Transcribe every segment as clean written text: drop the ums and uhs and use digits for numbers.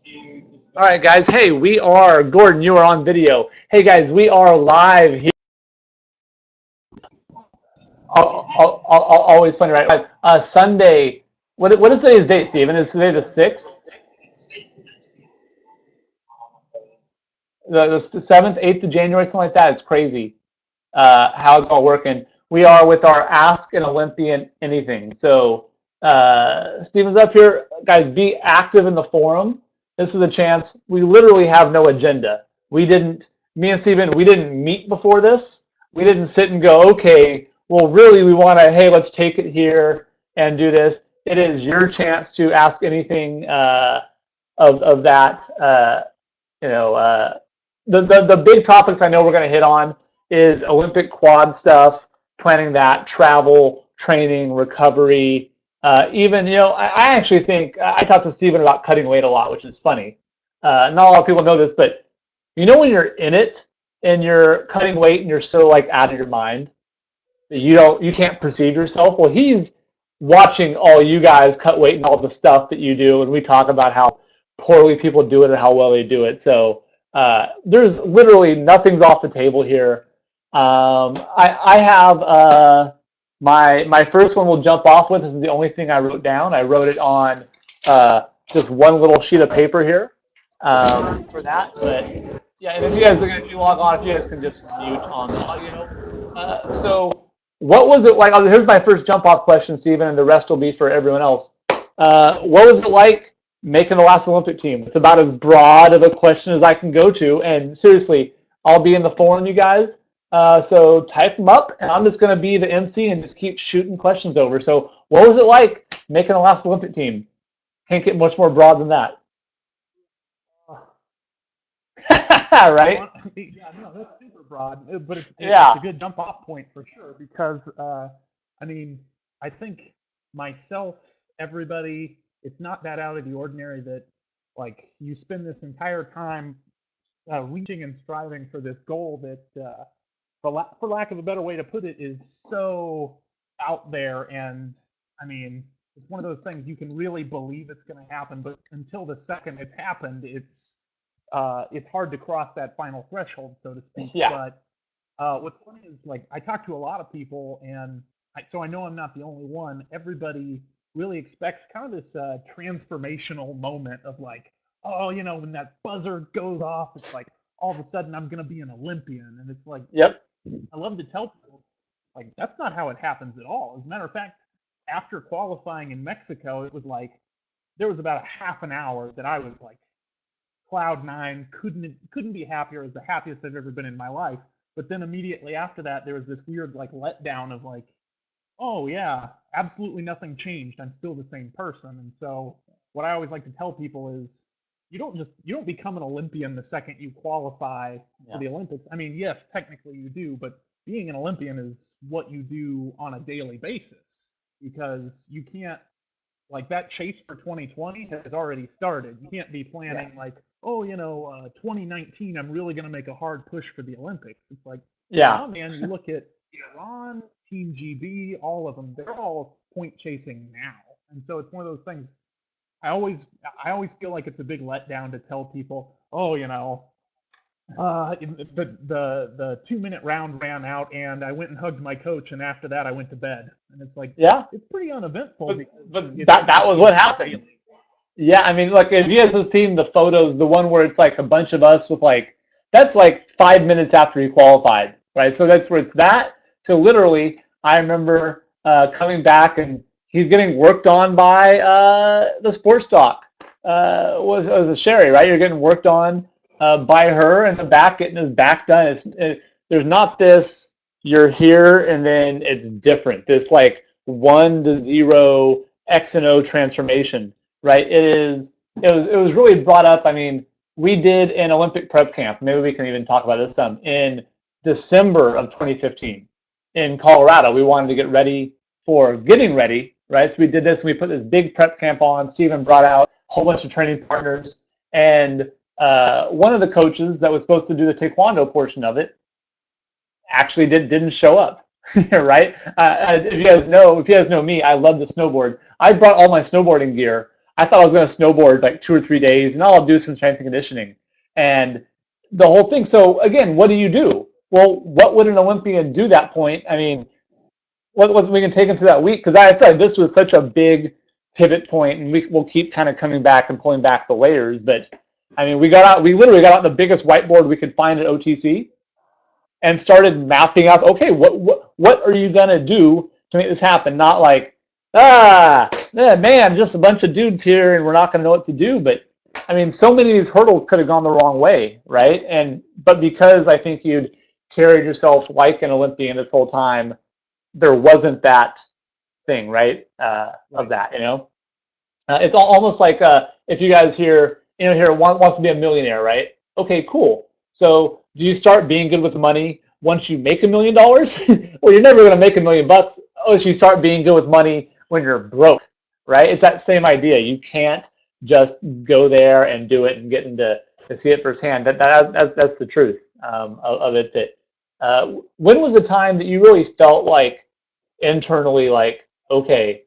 All right, guys. Hey, we are Gordon. You are on video. Hey, guys, we are live here. Always funny, right? Sunday. What is today's date, Stephen? Is today the 6th? The 7th, 8th of January, something like that. It's crazy how it's all working. We are with our Ask an Olympian Anything. So Stephen's up here. Guys, be active in the forum. This is a chance. We literally have no agenda. Me and Stephen, we didn't meet before this. We didn't sit and go, okay, well, really, we want to, hey, let's take it here and do this. It is your chance to ask anything of that. You know, the big topics I know we're going to hit on is Olympic quad stuff, planning that, travel, training, recovery. Even, I actually think I talked to Steven about cutting weight a lot, which is funny. Not a lot of people know this, but when you're in it and you're cutting weight and you're so like out of your mind that you can't perceive yourself. Well, he's watching all you guys cut weight and all the stuff that you do, and we talk about how poorly people do it and how well they do it. So there's literally nothing's off the table here. I have my first one we'll jump off with. This is the only thing I wrote down. I wrote it on just one little sheet of paper here for that. But yeah, and if you guys are going to log on, if you guys can just mute on the audio. So what was it like? Here's my first jump off question, Stephen, and the rest will be for everyone else. What was it like making the last Olympic team? It's about as broad of a question as I can go to. And seriously, I'll be in the forum, you guys. So type them up, and I'm just going to be the MC and just keep shooting questions over. So what was it like making the last Olympic team? Can't get much more broad than that. Right? Yeah, no, that's super broad, but Yeah. it's a good jump off point for sure because, I mean, I think myself, everybody, it's not that out of the ordinary that like you spend this entire time reaching and striving for this goal that, for lack of a better way to put it, is so out there. And I mean, it's one of those things you can really believe it's going to happen, but until the second it's happened, it's hard to cross that final threshold, so to speak. Yeah. But what's funny is like I talk to a lot of people, and so I know I'm not the only one. Everybody really expects kind of this transformational moment of like, oh, when that buzzer goes off, it's like all of a sudden I'm gonna be an Olympian, and it's like, Yep. I love to tell people like that's not how it happens at all. As a matter of fact, after qualifying in Mexico, it was like there was about a half an hour that I was like cloud nine, couldn't be happier. It was the happiest I've ever been in my life. But then immediately after that, there was this weird like letdown of like, oh yeah, absolutely nothing changed. I'm still the same person. And so what I always like to tell people is you don't become an Olympian the second you qualify for the Olympics. I mean, yes, technically you do, but being an Olympian is what you do on a daily basis because you can't like that chase for 2020 has already started. You can't be planning like, oh, 2019, I'm really going to make a hard push for the Olympics. It's like, oh man, you look at Iran, Team GB, all of them, they're all point chasing now. And so it's one of those things. I always feel like it's a big letdown to tell people, oh, the 2-minute round ran out and I went and hugged my coach and after that I went to bed. And it's like, it's pretty uneventful. But that was what happened. Yeah, I mean, look, if you guys have seen the photos, the one where it's like a bunch of us with like, that's like 5 minutes after he qualified, right? So that's where it's that to literally, I remember coming back and he's getting worked on by the sports doc. Was a Sherry, right? You're getting worked on by her in the back, getting his back done. There's not this, you're here and then it's different. This like 1 to 0 X and O transformation. Right, it was really brought up. I mean, we did an Olympic prep camp. Maybe we can even talk about this some in December of 2015 in Colorado. We wanted to get ready for getting ready, right? So we did this. And we put this big prep camp on. Stephen brought out a whole bunch of training partners, and one of the coaches that was supposed to do the taekwondo portion of it actually didn't show up. Right? If you guys know me, I love to snowboard. I brought all my snowboarding gear. I thought I was going to snowboard like 2 or 3 days, and I'll do some strength and conditioning, and the whole thing. So again, what do you do? Well, what would an Olympian do that point? I mean, what we can take them through that week, because I feel like this was such a big pivot point, and we'll keep kind of coming back and pulling back the layers. But I mean, we literally got out the biggest whiteboard we could find at OTC and started mapping out. Okay, what are you gonna do to make this happen? Not like, man, just a bunch of dudes here, and we're not gonna know what to do. But I mean, so many of these hurdles could have gone the wrong way, right? But because I think you'd carried yourself like an Olympian this whole time, there wasn't that thing, right? Of Right. that, it's almost like if you guys here wants to be a millionaire, right? Okay, cool. So do you start being good with money once you make $1 million? Well, you're never going to make $1 million. Oh, so you start being good with money when you're broke, right? It's that same idea. You can't just go there and do it and get into to see it firsthand. That's the truth of it. That when was the time that you really felt like internally, like, okay,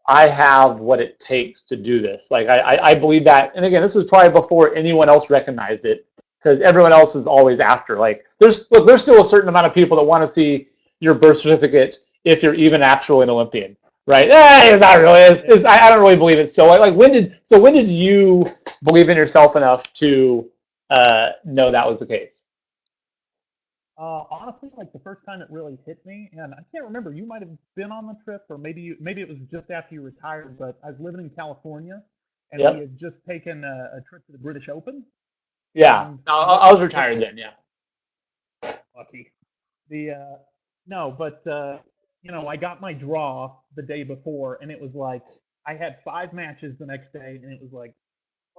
I have what it takes to do this. Like I believe that, and again, this is probably before anyone else recognized it, because everyone else is always after. Like there's still a certain amount of people that want to see your birth certificate if you're even actually an Olympian, right? It's not really. I don't really believe it. So like when did you believe in yourself enough to know that was the case? Honestly, like the first time it really hit me, and I can't remember. You might have been on the trip, or maybe it was just after you retired. But I was living in California, and we Yep. had just taken a trip to the British Open, Yeah. and I was what's retired then. Yeah. lucky. The No, but I got my draw the day before, and it was like I had 5 matches the next day, and it was like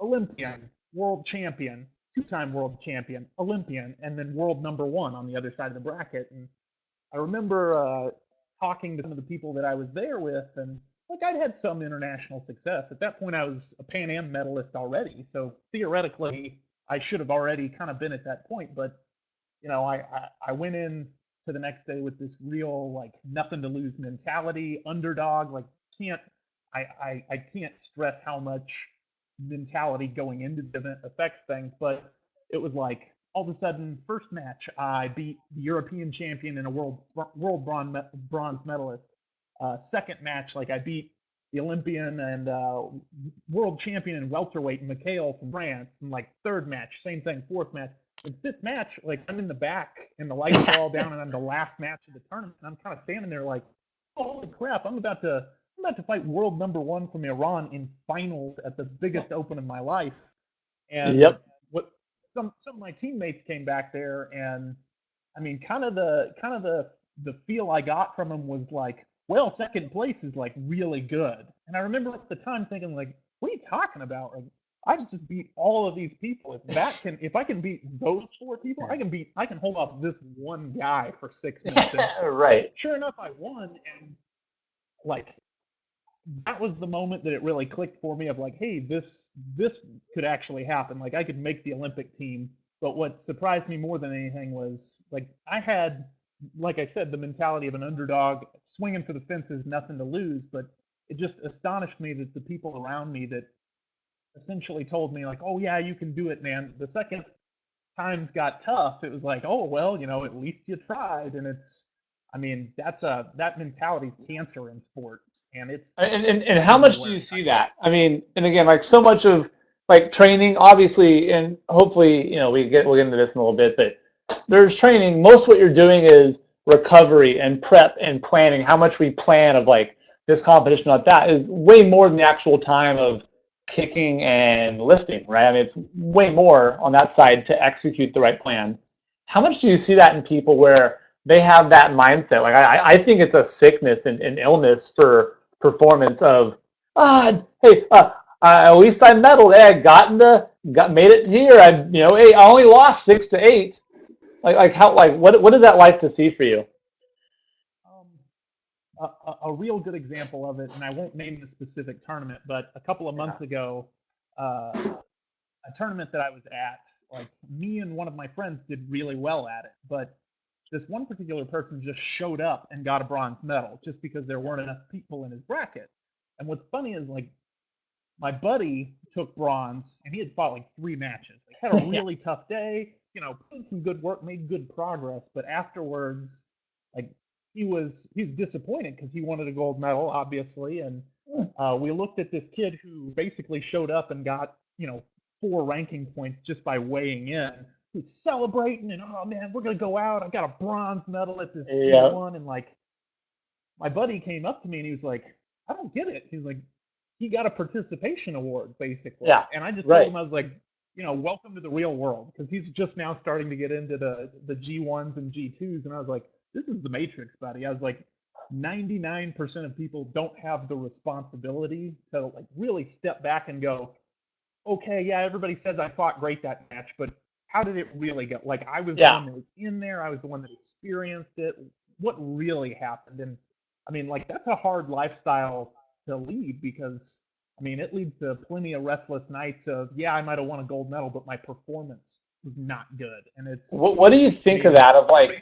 Olympian, world champion, two-time world champion, Olympian, and then world number one on the other side of the bracket. And I remember talking to some of the people that I was there with, and like I'd had some international success. At that point, I was a Pan Am medalist already, so theoretically, I should have already kind of been at that point. But I went in to the next day with this real like nothing to lose mentality, underdog. Like can't I can't stress how much mentality going into the event affects things, but it was like all of a sudden, first match I beat the European champion and a world bronze medalist. Second match, like I beat the Olympian and world champion in welterweight, Mikhail from France. And like third match, same thing. Fourth match, and fifth match, like I'm in the back and the lights are all down, and I'm the last match of the tournament. And I'm kind of standing there like, oh, holy crap! I'm about to fight world number one from Iran in finals at the biggest open of my life. And Yep. what some of my teammates came back there, and I mean, kind of the feel I got from them was like, well, second place is like really good. And I remember at the time thinking like, what are you talking about? Like, I can just beat all of these people. If I can beat those four people, I can hold off this one guy for 6 minutes. And Right. sure enough, I won. And like that was the moment that it really clicked for me of like, hey, this could actually happen. Like I could make the Olympic team. But what surprised me more than anything was like I had, like I said, the mentality of an underdog, swinging for the fences, nothing to lose. But it just astonished me that the people around me that essentially told me like, oh yeah, you can do it, man. The second times got tough, it was like, oh well, at least you tried. And I mean, that mentality is cancer in sports, and And it's how much do everywhere. you see that? I mean, and again, like so much of like training, obviously, and hopefully, we'll get into this in a little bit, but there's training. Most of what you're doing is recovery and prep and planning. How much we plan of like this competition, like that, is way more than the actual time of kicking and lifting, right? I mean, it's way more on that side to execute the right plan. How much do you see that in people where they have that mindset? Like, I think it's a sickness and illness for performance of, hey, at least I medaled. Hey, got made it here. Hey, I only lost 6-8. Like how, like what is that like to see for you? Um, a real good example of it, and I won't name the specific tournament, but a couple of Yeah. months ago, a tournament that I was at, like me and one of my friends did really well at it, but this one particular person just showed up and got a bronze medal just because there weren't enough people in his bracket. And what's funny is like My buddy took bronze, and he had fought like 3 matches. Like had a Yeah. really tough day, put in some good work, made good progress, but afterwards, like he was disappointed because he wanted a gold medal, obviously, and we looked at this kid who basically showed up and got 4 ranking points just by weighing in. He's celebrating and oh man, we're gonna go out. I got a bronze medal at this Yeah. G1, and like my buddy came up to me and he was like, I don't get it. He's like, he got a participation award basically, Yeah. and I just told Right. him I was like, welcome to the real world because he's just now starting to get into the G1s and G2s, and I was like, this is the Matrix, buddy. I was like, 99% of people don't have the responsibility to like really step back and go, okay, yeah, everybody says I fought great that match, but how did it really go? Like I was the Yeah. one that was in there, I was the one that experienced it. What really happened? And I mean, like that's a hard lifestyle to lead because I mean, it leads to plenty of restless nights of, yeah, I might have won a gold medal, but my performance was not good. And it's, What do you I think of mean, that? Of everybody,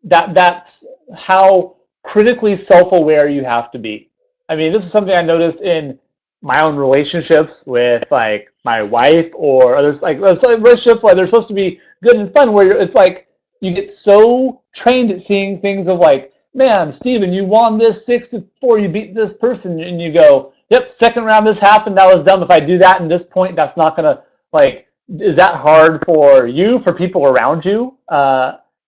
like that's how critically self-aware you have to be. I mean, this is something I notice in my own relationships with like my wife or others. Like there's like relationships where they're supposed to be good and fun, where it's like you get so trained at seeing things of like, man, Steven, you won this 6-4, you beat this person, and you go, yep, second round this happened, that was dumb. If I do that in this point, that's not gonna like. Is that hard for you, for people around you?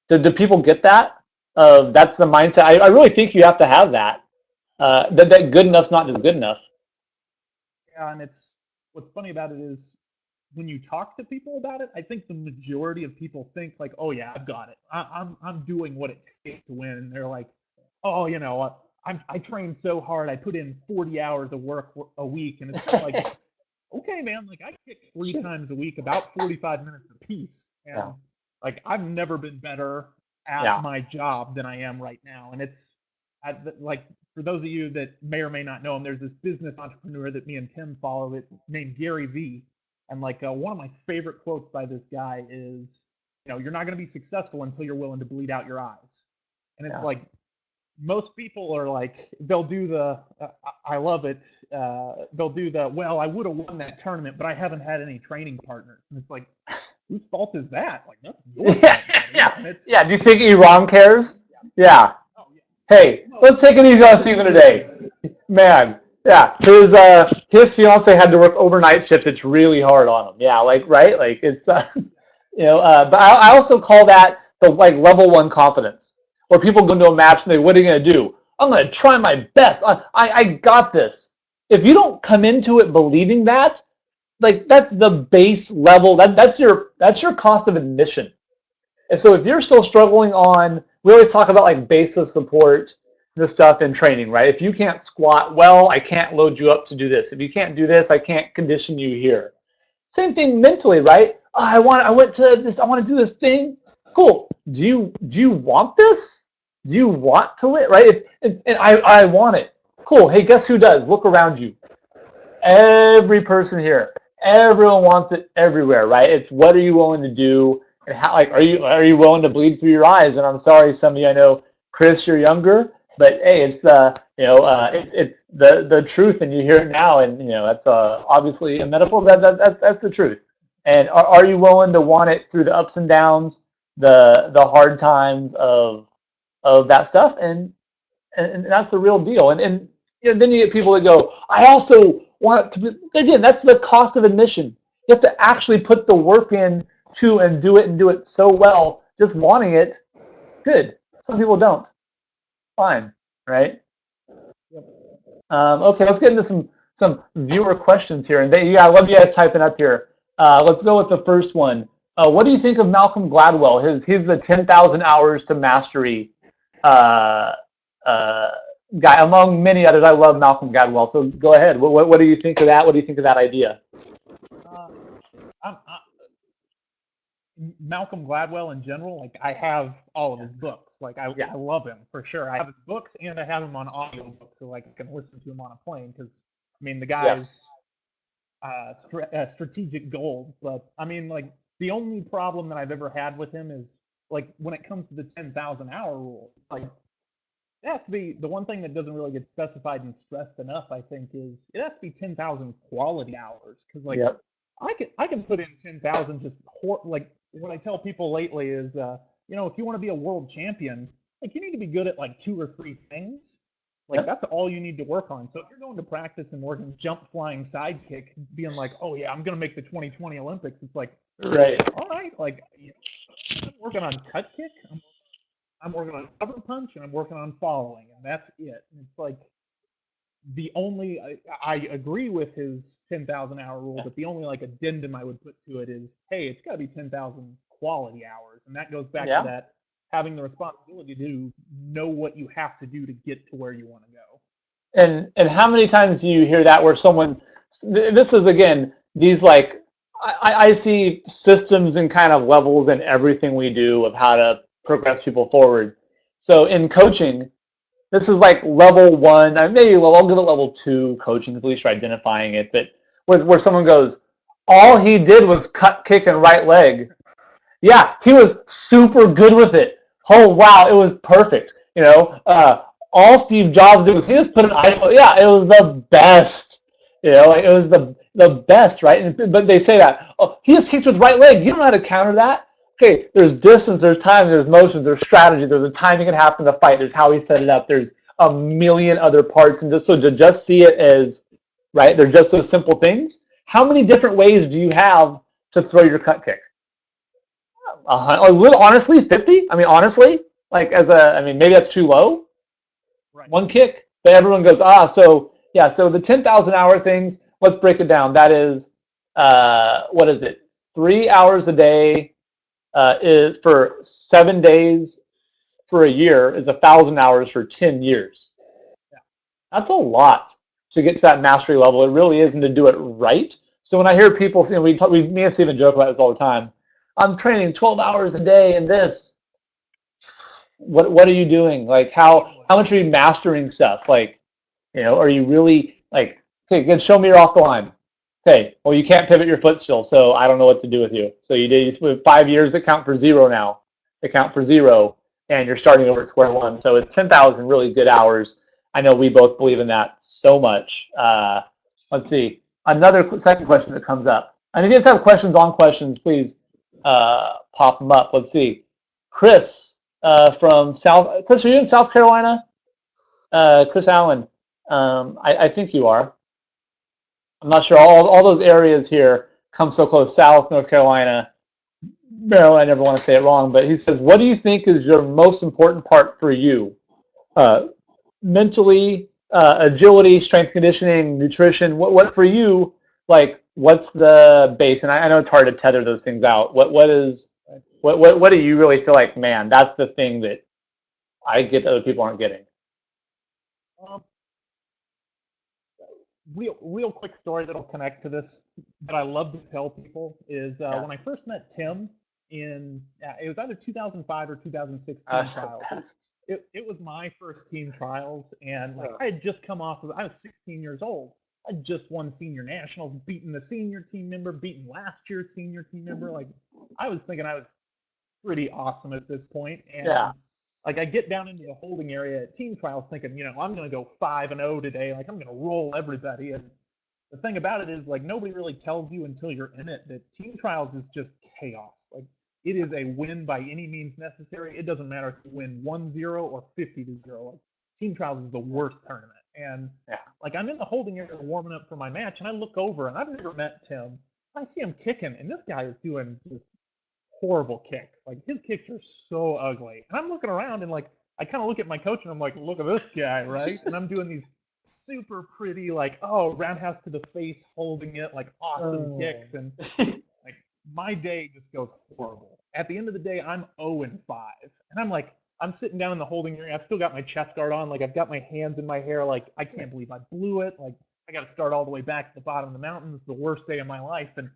Do people get that? That's the mindset. I really think you have to have that. That good enough's not just good enough. yeah, and it's what's funny about it is when you talk to people about it, I think the majority of people think like, "Oh yeah, I've got it. I'm doing what it takes to win." And they're like, "Oh, I trained so hard. I put in 40 hours of work a week." And it's just like, "Okay, man. Like I kick 3 times a week, about 45 minutes a piece, Yeah, and like I've never been better at yeah, my job than I am right now." And it's like for those of you that may or may not know him, there's this business entrepreneur that me and Tim follow it named Gary V. And like one of my favorite quotes by this guy is, you're not going to be successful until you're willing to bleed out your eyes. And it's yeah, like most people are like, they'll do the, I love it. They'll do the, well, I would have won that tournament, but I haven't had any training partners. And it's like, whose fault is that? Like that's your fault, buddy. yeah, And it's, yeah. Do you think Iran cares? Yeah. oh yeah, Hey, let's take it easy on Steven today, man. Yeah, his fiance had to work overnight shift. It's really hard on him. Yeah, like right, like it's But I also call that the like level one confidence, where people go into a match and they, what are you gonna do? I'm gonna try my best. I got this. If you don't come into it believing that, like that's the base level. That's your cost of admission. And so if you're still struggling on, we always talk about like base of support, the stuff in training, right? If you can't squat well, I can't load you up to do this. If you can't do this, I can't condition you here. Same thing mentally, right? Oh, I went to this, I want to do this thing. Cool. Do you want this? Do you want to win, right? And I want it. Cool. Hey, guess who does? Look around you. Every person here, everyone wants it everywhere, right? It's what are you willing to do, and how? Like, are you willing to bleed through your eyes? And I'm sorry, some of you I know, Chris, you're younger, but hey, it's the it's the truth, and you hear it now, and that's obviously a metaphor, but that's the truth. And are you willing to want it through the ups and downs, the hard times of that stuff, and that's the real deal. And then you get people that go, I also want it to be, again, that's the cost of admission. You have to actually put the work in to and do it so well. Just wanting it, good. Some people don't. Fine, right? Okay, let's get into some viewer questions here. And yeah, I love you guys typing up here. Let's go with the first one. What do you think of Malcolm Gladwell? He's the 10,000 hours to mastery uh, uh, guy among many others. I love Malcolm Gladwell. So go ahead. What do you think of that? What do you think of that idea? uh, Malcolm Gladwell in general, like I have all of his books. Like I Yes. love him for sure. I have his books and I have him on audiobook, so like I can listen to him on a plane because I mean the Yes. guy's strategic gold. But I mean like the only problem that I've ever had with him is like when it comes to the 10,000 hour rule. Like it has to be the one thing that doesn't really get specified and stressed enough. I think is it has to be 10,000 quality hours because like Yep. I can put in 10,000 just like what I tell people lately is if you want to be a world champion, like you need to be good at like two or three things. Like Yep. that's all you need to work on. So if you're going to practice and working jump flying sidekick, being like, oh yeah, I'm gonna make the 2020 Olympics, it's like, Right. all right, like I'm working on cut kick, I'm working on cover punch, and I'm working on following, and that's it. And it's like the only I agree with his 10,000 hour rule, but the only like addendum I would put to it is, hey, it's got to be 10,000 quality hours, and that goes back to Yeah. that having the responsibility to know what you have to do to get to where you want to go. And how many times do you hear that where someone, this is again, these like, I see systems and kind of levels in everything we do of how to progress people forward. So in coaching, this is like level one, maybe I'll give it level two coaching, at least you're identifying it, but where someone goes, all he did was cut, kick, and right leg. Yeah, he was super good with it. Oh wow, it was perfect. All Steve Jobs did was he just put an iPhone. Yeah, it was the best. Like it was the best, right? But they say that, oh, he just kicked with right leg. You don't know how to counter that. Okay, there's distance, there's time, there's motions, there's strategy, there's a timing it happened to fight, there's how he set it up, there's a million other parts, and just so to just see it as right, they're just those simple things. How many different ways do you have to throw your cut kick? A little, honestly, 50. I mean, honestly, maybe that's too low. Right. One kick, but everyone goes, so yeah. So the 10,000 hour things. Let's break it down. That is, what is it? 3 hours a day is for 7 days for a year is 1,000 hours for 10 years. Yeah. That's a lot to get to that mastery level. It really is, and to do it right. So when I hear people, me and Steven joke about this all the time. I'm training 12 hours a day in this. What are you doing? Like how much are you mastering stuff? Like, are you really like, okay, good, show me you're off the line. Okay, well you can't pivot your foot still, so I don't know what to do with you. So you spent 5 years that count for zero now. They count for zero, and you're starting over at square one. So it's 10,000 really good hours. I know we both believe in that so much. Let's see. Another second question that comes up. And if you guys have questions on questions, please pop them up. Let's see. Chris from South. Chris, are you in South Carolina? Chris Allen. I think you are. I'm not sure. All those areas here come so close. South, North Carolina. No, I never want to say it wrong, but he says, what do you think is your most important part for you? Mentally, agility, strength conditioning, nutrition. What for you? Like, what's the base? And I know it's hard to tether those things out. What do you really feel like? Man, that's the thing that I get that other people aren't getting. Um, real quick story that'll connect to this that I love to tell people is when I first met Tim in it was either 2005 or 2016 trials. It was my first team trials, and like I had just come off of I was 16 years old. I just won senior nationals, beaten the senior team member, beaten last year's senior team member. Like I was thinking I was pretty awesome at this point, and like I get down into the holding area at team trials thinking, I'm going to go 5-0 today. Like I'm going to roll everybody. And the thing about it is like nobody really tells you until you're in it that team trials is just chaos. Like it is a win by any means necessary. It doesn't matter if you win 1-0 or 50-0. Like team trials is the worst tournament. And like I'm in the holding area warming up for my match, and I look over, and I've never met Tim. I see him kicking, and this guy is doing just horrible kicks. Like his kicks are so ugly. And I'm looking around and like I kind of look at my coach and I'm like, look at this guy, right? And I'm doing these super pretty like roundhouse to the face, holding it like awesome kicks, and like my day just goes horrible. At the end of the day, I'm 0-5, and I'm like I'm sitting down in the holding area. I've still got my chest guard on, like I've got my hands in my hair, like I can't believe I blew it. Like I got to start all the way back at the bottom of the mountain. It's the worst day of my life, and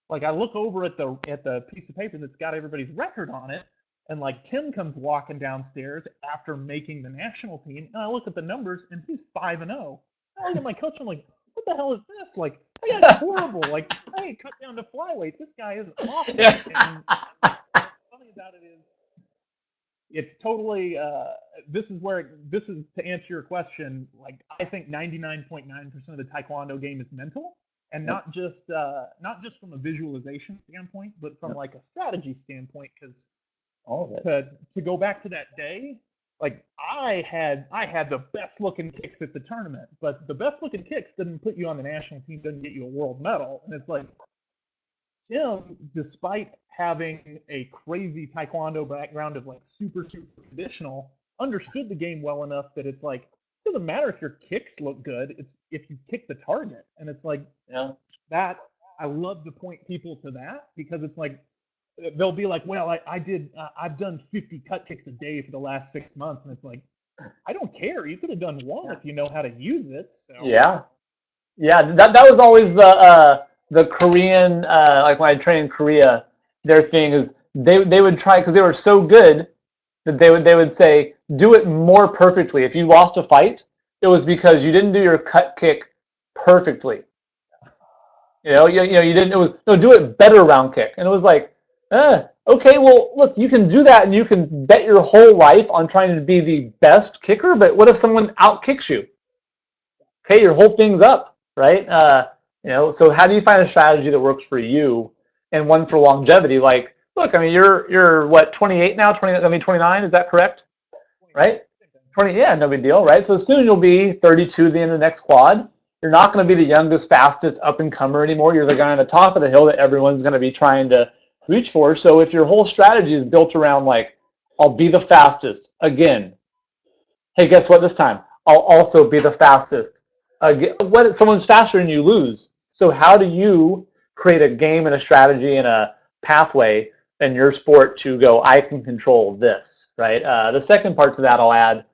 like I look over at the piece of paper that's got everybody's record on it, and like Tim comes walking downstairs after making the national team, and I look at the numbers, and he's 5-0. I look at my coach, I'm like, what the hell is this? Like, that guy's horrible. Like, I ain't cut down to flyweight. This guy is awful. And what's funny about it is, it's totally this is to answer your question. Like I think 99.9% of the Taekwondo game is mental, and Yep. not just from a visualization standpoint, but from Yep. like a strategy standpoint. Because All of it. to go back to that day, like I had the best looking kicks at the tournament, but the best looking kicks didn't put you on the national team, didn't get you a world medal, and it's like Tim, despite having a crazy taekwondo background of like super traditional, understood the game well enough that it's like it doesn't matter if your kicks look good, it's if you kick the target. And it's like Yeah. that I love to point people to that because it's like they'll be like, well, I've done 50 cut kicks a day for the last 6 months, and it's like I don't care. You could have done one if you know how to use it. So Yeah. Yeah, that was always the Korean like when I trained in Korea, their thing is they would try because they were so good that they would say do it more perfectly. If you lost a fight, it was because you didn't do your cut kick perfectly. You didn't. It was no, do it better round kick, and it was like, okay, well, look, you can do that, and you can bet your whole life on trying to be the best kicker. But what if someone out kicks you? Okay, your whole thing's up, right? So how do you find a strategy that works for you and one for longevity? Like, look, I mean, you're what 28 now, 20, I mean 29, is that correct? Right? 20, yeah, no big deal, right? So soon you'll be 32 at the end of the next quad. You're not going to be the youngest, fastest up and comer anymore. You're the guy on the top of the hill that everyone's going to be trying to reach for. So if your whole strategy is built around like, I'll be the fastest again. Hey, guess what? This time I'll also be the fastest. What if someone's faster and you lose? So how do you create a game and a strategy and a pathway in your sport to go? I can control this, right? The second part to that, I'll add.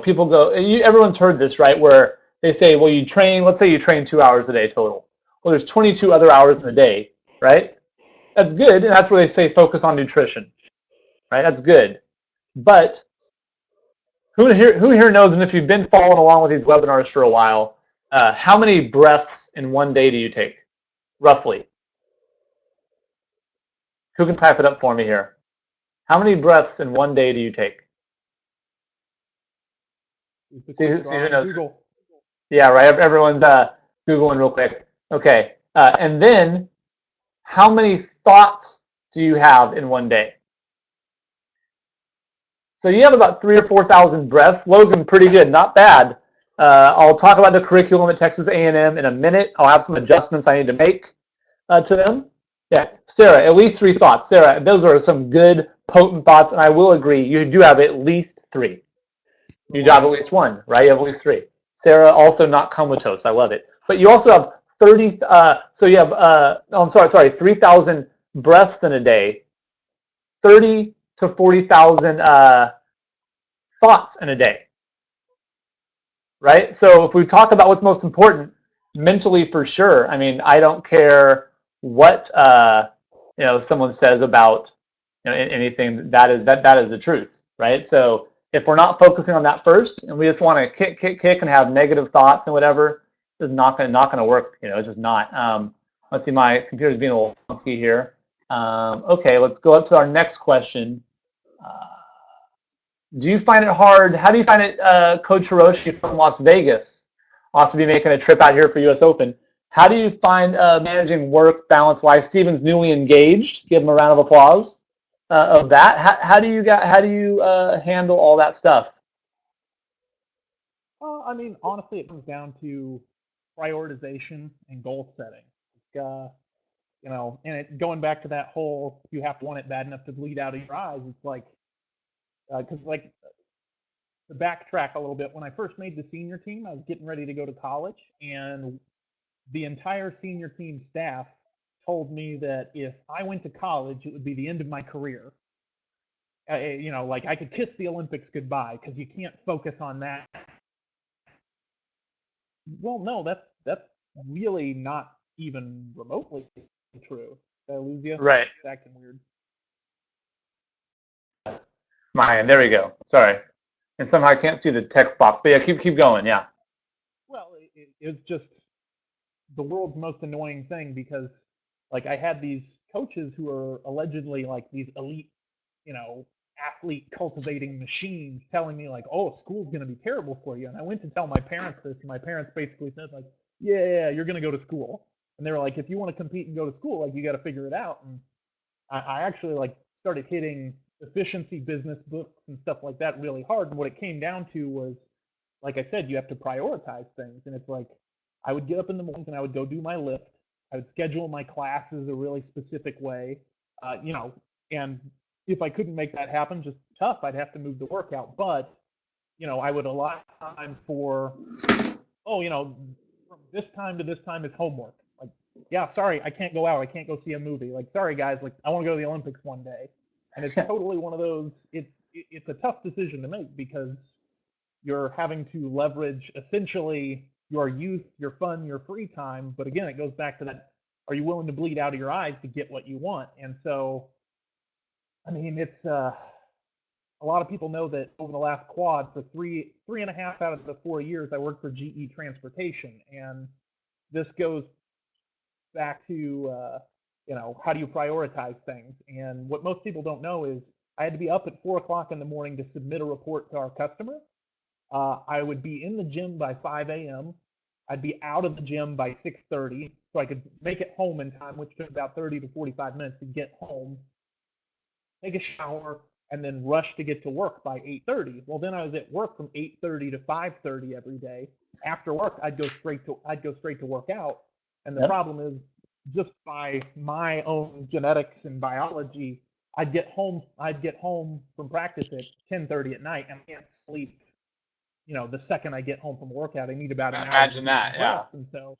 People go. Everyone's heard this, right? Where they say, well, you train. Let's say you train 2 hours a day total. Well, there's 22 other hours in the day, right? That's good, and that's where they say focus on nutrition, right? That's good, but who here knows, and if you've been following along with these webinars for a while, how many breaths in one day do you take, roughly? Who can type it up for me here? How many breaths in one day do you take? See who knows. Google. Yeah, right. Everyone's Googling real quick. Okay, and then how many thoughts do you have in one day? So you have about 3,000 or 4,000 breaths. Logan, pretty good, not bad. I'll talk about the curriculum at Texas A&M in a minute. I'll have some adjustments I need to make to them. Yeah, Sarah, at least 3 thoughts. Sarah, those are some good, potent thoughts, and I will agree, you do have at least 3. You have at least 1, right? You have at least 3. Sarah, also not comatose. I love it. But you also have 30, so you have, I'm sorry, 3,000 breaths in a day, 30 to 40,000 thoughts in a day, right? So if we talk about what's most important, mentally for sure. I mean, I don't care what someone says about anything. That is the truth, right? So if we're not focusing on that first, and we just want to kick, and have negative thoughts and whatever, it's not gonna work. It's just not. Let's see, my computer's being a little funky here. Okay, let's go up to our next question. Do you find it hard? How do you find it, Coach Hiroshi from Las Vegas? I'll have to be making a trip out here for U.S. Open. How do you find managing work, balance, life? Steven's newly engaged. Give him a round of applause of that. How do you handle all that stuff? I mean, honestly, it comes down to prioritization and goal setting. Going back to that whole you have to want it bad enough to bleed out of your eyes. It's like because to backtrack a little bit, when I first made the senior team, I was getting ready to go to college, and the entire senior team staff told me that if I went to college, it would be the end of my career. Like I could kiss the Olympics goodbye because you can't focus on that. Well, no, that's really not even remotely true. Did I lose you? Right. It's acting weird. Mine. There we go. Sorry. And somehow I can't see the text box. But yeah, keep going. Yeah. Well, it's just the world's most annoying thing because, like, I had these coaches who are allegedly like these elite, athlete cultivating machines telling me like, oh, school's going to be terrible for you. And I went to tell my parents this, and my parents basically said like, yeah, you're going to go to school. And they were like, if you want to compete and go to school, like you got to figure it out. And I actually like started hitting efficiency business books and stuff like that really hard. And what it came down to was, like I said, you have to prioritize things. And it's like, I would get up in the mornings and I would go do my lift. I would schedule my classes a really specific way, and if I couldn't make that happen, just tough, I'd have to move the workout. But, I would allot time for, from this time to this time is homework. Like, yeah, sorry, I can't go out. I can't go see a movie. Like, sorry, guys, like, I want to go to the Olympics one day. And it's totally one of those, it's a tough decision to make because you're having to leverage essentially your youth, your fun, your free time. But again, it goes back to that, are you willing to bleed out of your eyes to get what you want? And so, I mean, it's a lot of people know that over the last quad for three and a half out of the 4 years, I worked for GE Transportation. And this goes back to, how do you prioritize things? And what most people don't know is I had to be up at 4 o'clock in the morning to submit a report to our customer. I would be in the gym by 5 a.m. I'd be out of the gym by 6:30, so I could make it home in time, which took about 30 to 45 minutes to get home, take a shower, and then rush to get to work by 8:30. Well, then I was at work from 8:30 to 5:30 every day. After work, I'd go straight to work out. And the problem is, just by my own genetics and biology, I'd get home from practice at 10:30 at night, and I can't sleep. The second I get home from a workout, I need about an hour. Imagine that, yeah. And so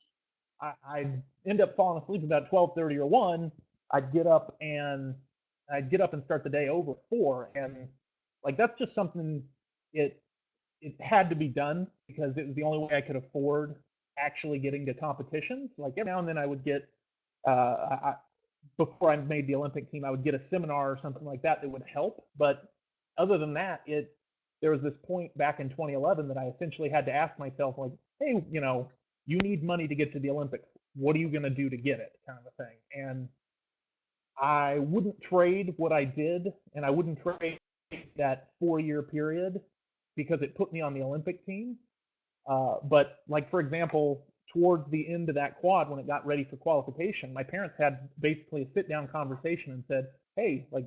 I'd end up falling asleep about 12:30 or 1. I'd get up and start the day over 4, and like that's just something it had to be done because it was the only way I could afford actually getting to competitions. Like every now and then I would get before I made the Olympic team, I would get a seminar or something like that would help. But other than that, there was this point back in 2011 that I essentially had to ask myself, like, hey, you need money to get to the Olympics. What are you going to do to get it, kind of a thing. And I wouldn't trade what I did, and I wouldn't trade that 4-year period because it put me on the Olympic team. But like, for example, towards the end of that quad, when it got ready for qualification, my parents had basically a sit-down conversation and said, hey, like,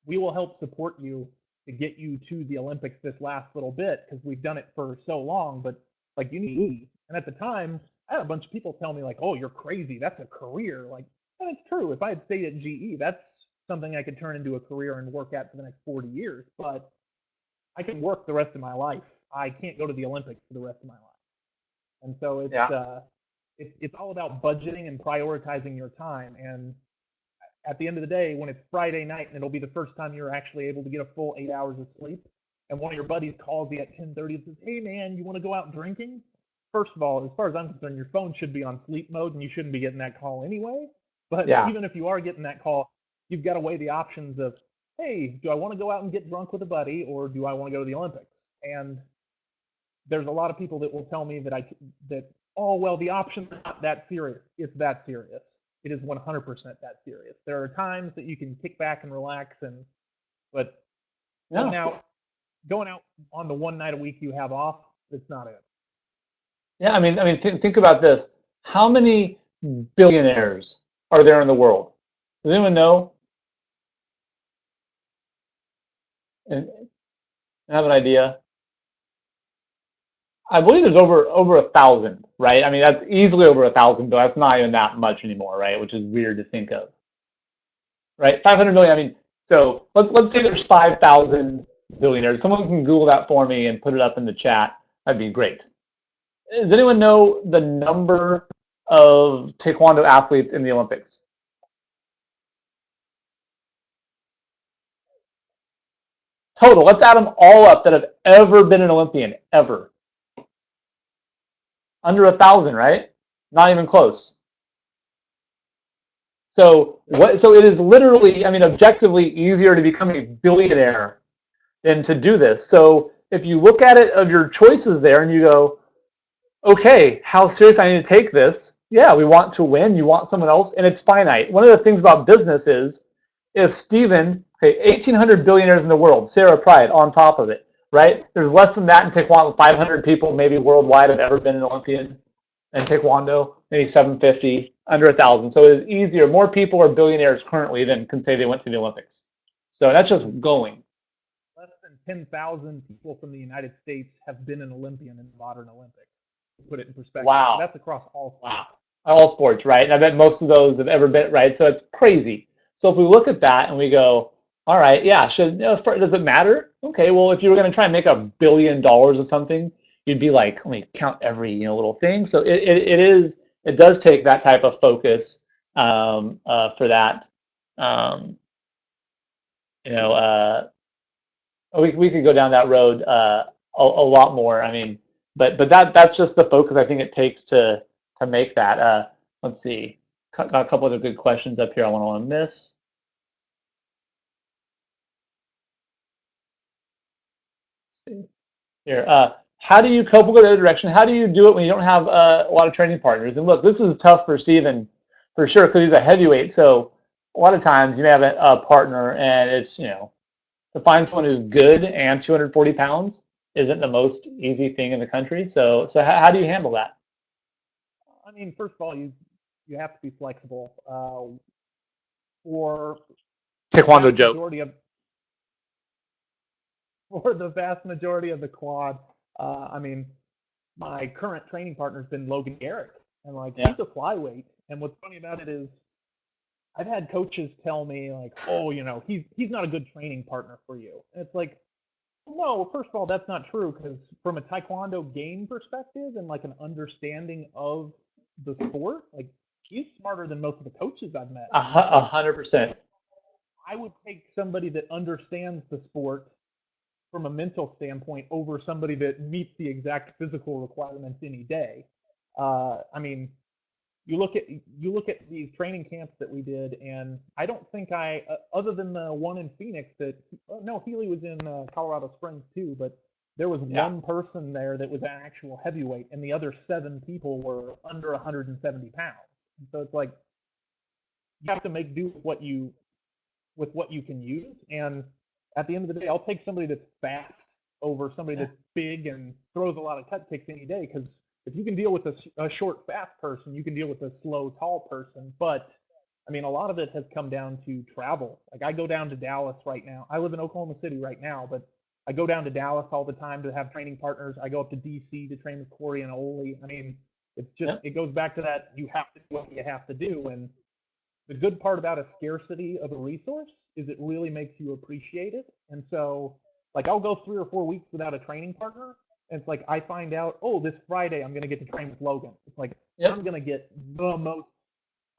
we will help support you to get you to the Olympics this last little bit because we've done it for so long, but like you need. And at the time, I had a bunch of people tell me like, oh, you're crazy. That's a career. Like, and it's true. If I had stayed at GE, that's something I could turn into a career and work at for the next 40 years. But I can work the rest of my life. I can't go to the Olympics for the rest of my life. And so it's all about budgeting and prioritizing your time. And at the end of the day, when it's Friday night and it'll be the first time you're actually able to get a full 8 hours of sleep, and one of your buddies calls you at 10:30 and says, hey man, you want to go out drinking? First of all, as far as I'm concerned, your phone should be on sleep mode and you shouldn't be getting that call anyway. But even if you are getting that call, you've got to weigh the options of, hey, do I want to go out and get drunk with a buddy, or do I want to go to the Olympics? And there's a lot of people that will tell me oh, well, the option's not that serious. It's that serious. It is 100% that serious. There are times that you can kick back and relax, but going out on the one night a week you have off, it's not it. Yeah, I mean, think about this. How many billionaires are there in the world? Does anyone know? And have an idea? I believe there's over 1,000, right? I mean, that's easily over 1,000, but that's not even that much anymore, right? Which is weird to think of, right? 500 million. I mean, so let's say there's 5,000 billionaires. Someone can Google that for me and put it up in the chat. That'd be great. Does anyone know the number of Taekwondo athletes in the Olympics? Total. Let's add them all up that have ever been an Olympian, ever. Under 1,000, right? Not even close. So it is literally, I mean, objectively easier to become a billionaire than to do this. So if you look at it of your choices there and you go, okay, how serious I need to take this? Yeah, we want to win. You want someone else, and it's finite. One of the things about business is if Steven, okay, 1,800 billionaires in the world, Sarah Pride on top of it, right? There's less than that in Taekwondo. 500 people maybe worldwide have ever been an Olympian in Taekwondo, maybe 750, under 1,000. So it's easier. More people are billionaires currently than can say they went to the Olympics. So that's just going. Less than 10,000 people from the United States have been an Olympian in the modern Olympics, to put it in perspective. Wow. That's across all Wow. sports. All sports, right? And I bet most of those have ever been, right? So it's crazy. So if we look at that and we go, all right, yeah, does it matter? Okay, well, if you were going to try and make $1 billion of something, you'd be like, let me count every, little thing. So it does take that type of focus for that. Um, you know, we could go down that road a lot more. I mean, but that's just the focus I think it takes to make that. Let's see, got a couple other good questions up here. I want to miss. Let's see here. How do you cope with the other direction? How do you do it when you don't have a lot of training partners? And look, this is tough for Steven for sure because he's a heavyweight. So a lot of times you may have a partner and it's to find someone who's good and 240 pounds isn't the most easy thing in the country. So how do you handle that? I mean, first of all, you have to be flexible. For the Taekwondo vast joke. majority of for the vast majority of the quad, I mean, my current training partner's been Logan Garrick, and like Yeah. he's a flyweight. And what's funny about it is I've had coaches tell me like, oh, he's not a good training partner for you. And it's like, no, first of all, that's not true because from a Taekwondo game perspective and like an understanding of the sport, like he's smarter than most of the coaches I've met. A 100%. I would take somebody that understands the sport from a mental standpoint over somebody that meets the exact physical requirements any day. I mean, you look at these training camps that we did, and I don't think other than the one in Phoenix that no, Healy was in Colorado Springs too, but there was Yeah. one person there that was an actual heavyweight, and the other 7 people were under 170 pounds. And so it's like you have to make do with what you can use. And at the end of the day, I'll take somebody that's fast over somebody Yeah. that's big and throws a lot of cut kicks any day. Because if you can deal with a short, fast person, you can deal with a slow, tall person. But I mean, a lot of it has come down to travel. Like I go down to Dallas right now. I live in Oklahoma City right now, but I go down to Dallas all the time to have training partners. I go up to DC to train with Corey and Oli. I mean, it's just Yeah. it goes back to that you have to do what you have to do. And the good part about a scarcity of a resource is it really makes you appreciate it. And so, like, I'll go 3 or 4 weeks without a training partner. And it's like, I find out, oh, this Friday I'm going to get to train with Logan. It's like, Yep. I'm going to get the most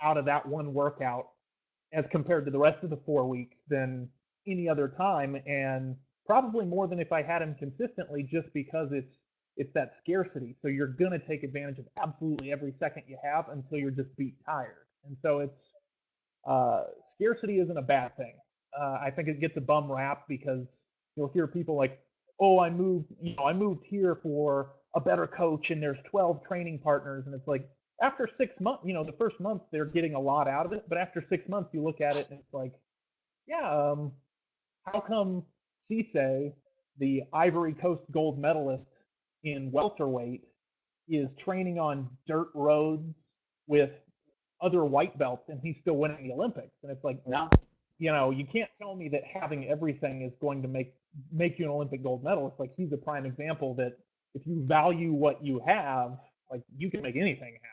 out of that one workout as compared to the rest of the 4 weeks than any other time. And probably more than if I had him consistently just because it's that scarcity. So you're going to take advantage of absolutely every second you have until you're just beat tired. And so scarcity isn't a bad thing. I think it gets a bum rap because you'll hear people like, "Oh, I moved here for a better coach, and there's 12 training partners," and it's like after 6 months, the first month they're getting a lot out of it, but after 6 months you look at it and it's like, yeah, how come Cisse, the Ivory Coast gold medalist in welterweight, is training on dirt roads with other white belts and he's still winning the Olympics? And it's like, Yeah. you can't tell me that having everything is going to make you an Olympic gold medalist. Like he's a prime example that if you value what you have, like you can make anything happen.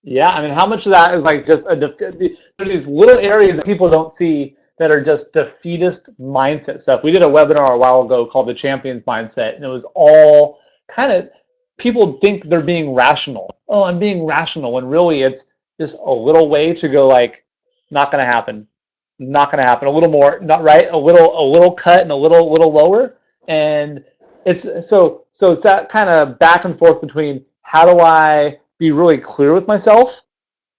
Yeah, I mean, how much of that is like just there's these little areas that people don't see that are just defeatist mindset stuff. We did a webinar a while ago called the Champions Mindset, and it was all kind of people think they're being rational. Oh, I'm being rational, and really it's just a little way to go like, not gonna happen, not gonna happen. A little more, not right, a little cut and a little lower, and it's that kind of back and forth between how do I be really clear with myself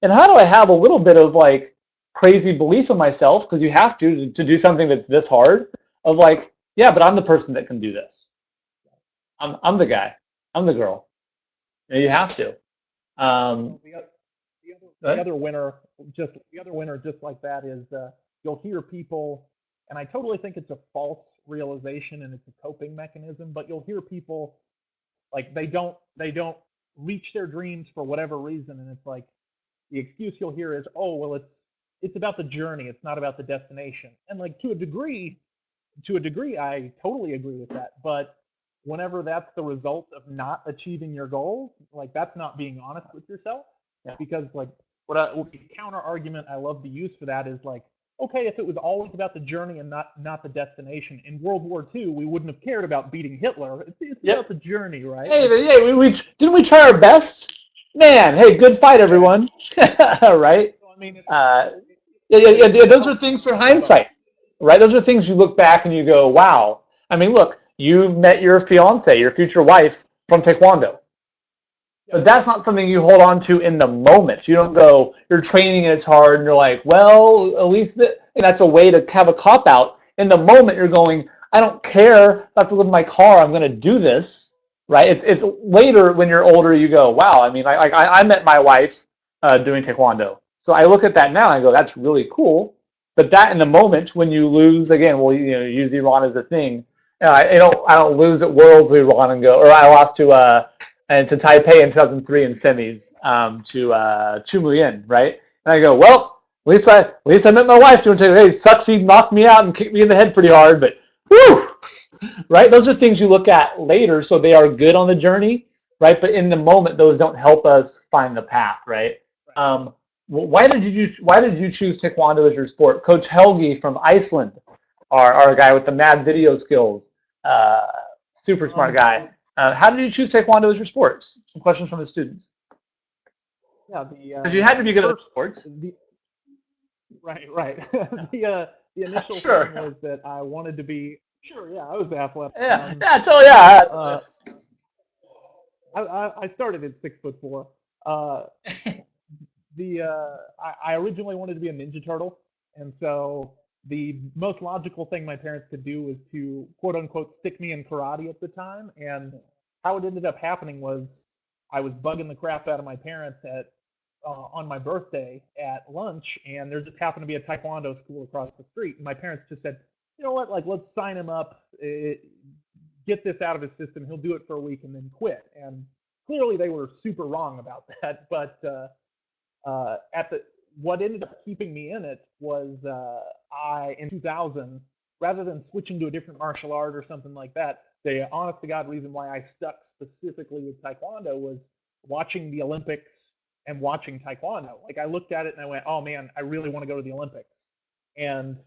and how do I have a little bit of like crazy belief in myself because you have to do something that's this hard of like, yeah, but I'm the person that can do this. I'm the guy. I'm the girl. You have to. The other winner, just like that is you'll hear people, and I totally think it's a false realization and it's a coping mechanism, but you'll hear people like they don't reach their dreams for whatever reason, and it's like the excuse you'll hear is, oh well, it's about the journey, it's not about the destination. And like to a degree, I totally agree with that. But whenever that's the result of not achieving your goal, like that's not being honest with yourself. Yeah. Because like what the counter argument I love to use for that is like, okay, if it was always about the journey and not the destination, in World War II, we wouldn't have cared about beating Hitler. It's Yep. about the journey, right? Hey, we didn't we try our best? Man, hey, good fight, everyone. Right? So, I mean, Yeah. Those are things for hindsight, right? Those are things you look back and you go, wow. I mean, look, you met your fiance, your future wife from Taekwondo. But that's not something you hold on to in the moment. You don't go, you're training and it's hard, and you're like, well, at least and that's a way to have a cop out. In the moment, you're going, I don't care if I have to live in my car, I'm going to do this, right? It's later when you're older, you go, wow. I mean, I met my wife doing Taekwondo. So I look at that now and I go, that's really cool. But that in the moment when you lose, again, well, use Iran as a thing. I don't lose at Worlds with Iran and go, or I lost to Taipei in 2003 in semis to Chu Mulien, right? And I go, well, at least I met my wife doing Taipei. Hey, it sucks he knocked me out and kicked me in the head pretty hard, but whew, right? Those are things you look at later, so they are good on the journey, right? But in the moment, those don't help us find the path, right? Why did you choose Taekwondo as your sport? Coach Helgi from Iceland, our guy with the mad video skills, super smart guy. How did you choose Taekwondo as your sport? Some questions from the students. Yeah, because you had to be good at sports. Right. The initial Sure. thing was that I wanted to be. Sure, yeah, I was athletic. I started at 6'4". I originally wanted to be a Ninja Turtle, and so the most logical thing my parents could do was to quote unquote stick me in karate at the time. And how it ended up happening was I was bugging the crap out of my parents at on my birthday at lunch, and there just happened to be a Taekwondo school across the street. And my parents just said, you know what, like let's sign him up, get this out of his system. He'll do it for a week and then quit. And clearly they were super wrong about that. But what ended up keeping me in it was in 2000, rather than switching to a different martial art or something like that, the honest to God reason why I stuck specifically with Taekwondo was watching the Olympics and watching Taekwondo. Like I looked at it and I went, oh man, I really want to go to the Olympics. And,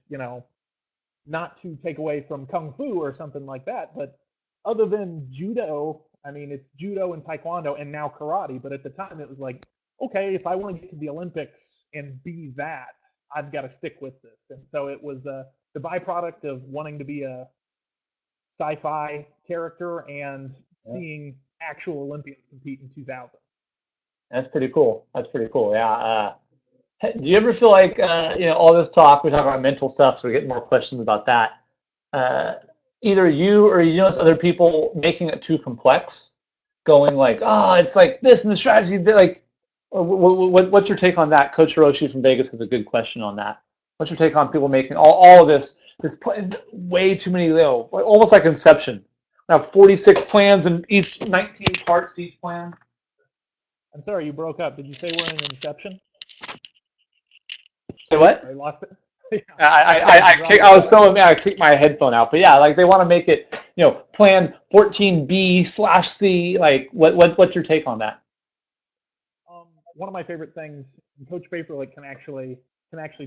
not to take away from Kung Fu or something like that, but other than judo, I mean, it's judo and Taekwondo and now karate. But at the time it was like, okay, if I want to get to the Olympics and be that, I've got to stick with this. And so it was the byproduct of wanting to be a sci-fi character and seeing actual Olympians compete in 2000. That's pretty cool. Yeah. Do you ever feel like all this talk, we talk about mental stuff, so we get more questions about that. Either you or other people making it too complex, going like, oh, it's like this and the strategy, like, what's your take on that? Coach Hiroshi from Vegas has a good question on that. What's your take on people making all of this way too many, almost like Inception? I have 46 plans and each 19 parts to each plan. I'm sorry, you broke up. Did you say we're in Inception? Say what? I lost it. I was so mad I kicked my headphone out. But yeah, like they want to make it, plan 14B/C. Like, what's your take on that? One of my favorite things, and Coach Favorlick can actually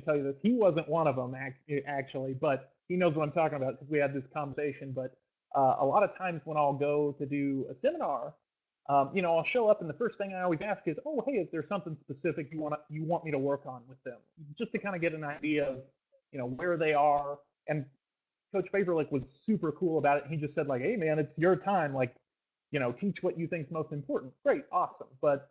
tell you this. He wasn't one of them actually, but he knows what I'm talking about because we had this conversation. But a lot of times when I'll go to do a seminar, I'll show up and the first thing I always ask is, oh, hey, is there something specific you want me to work on with them, just to kind of get an idea of, where they are. And Coach Favorlick was super cool about it. He just said like, hey man, it's your time. Like, teach what you think's most important. Great, awesome. But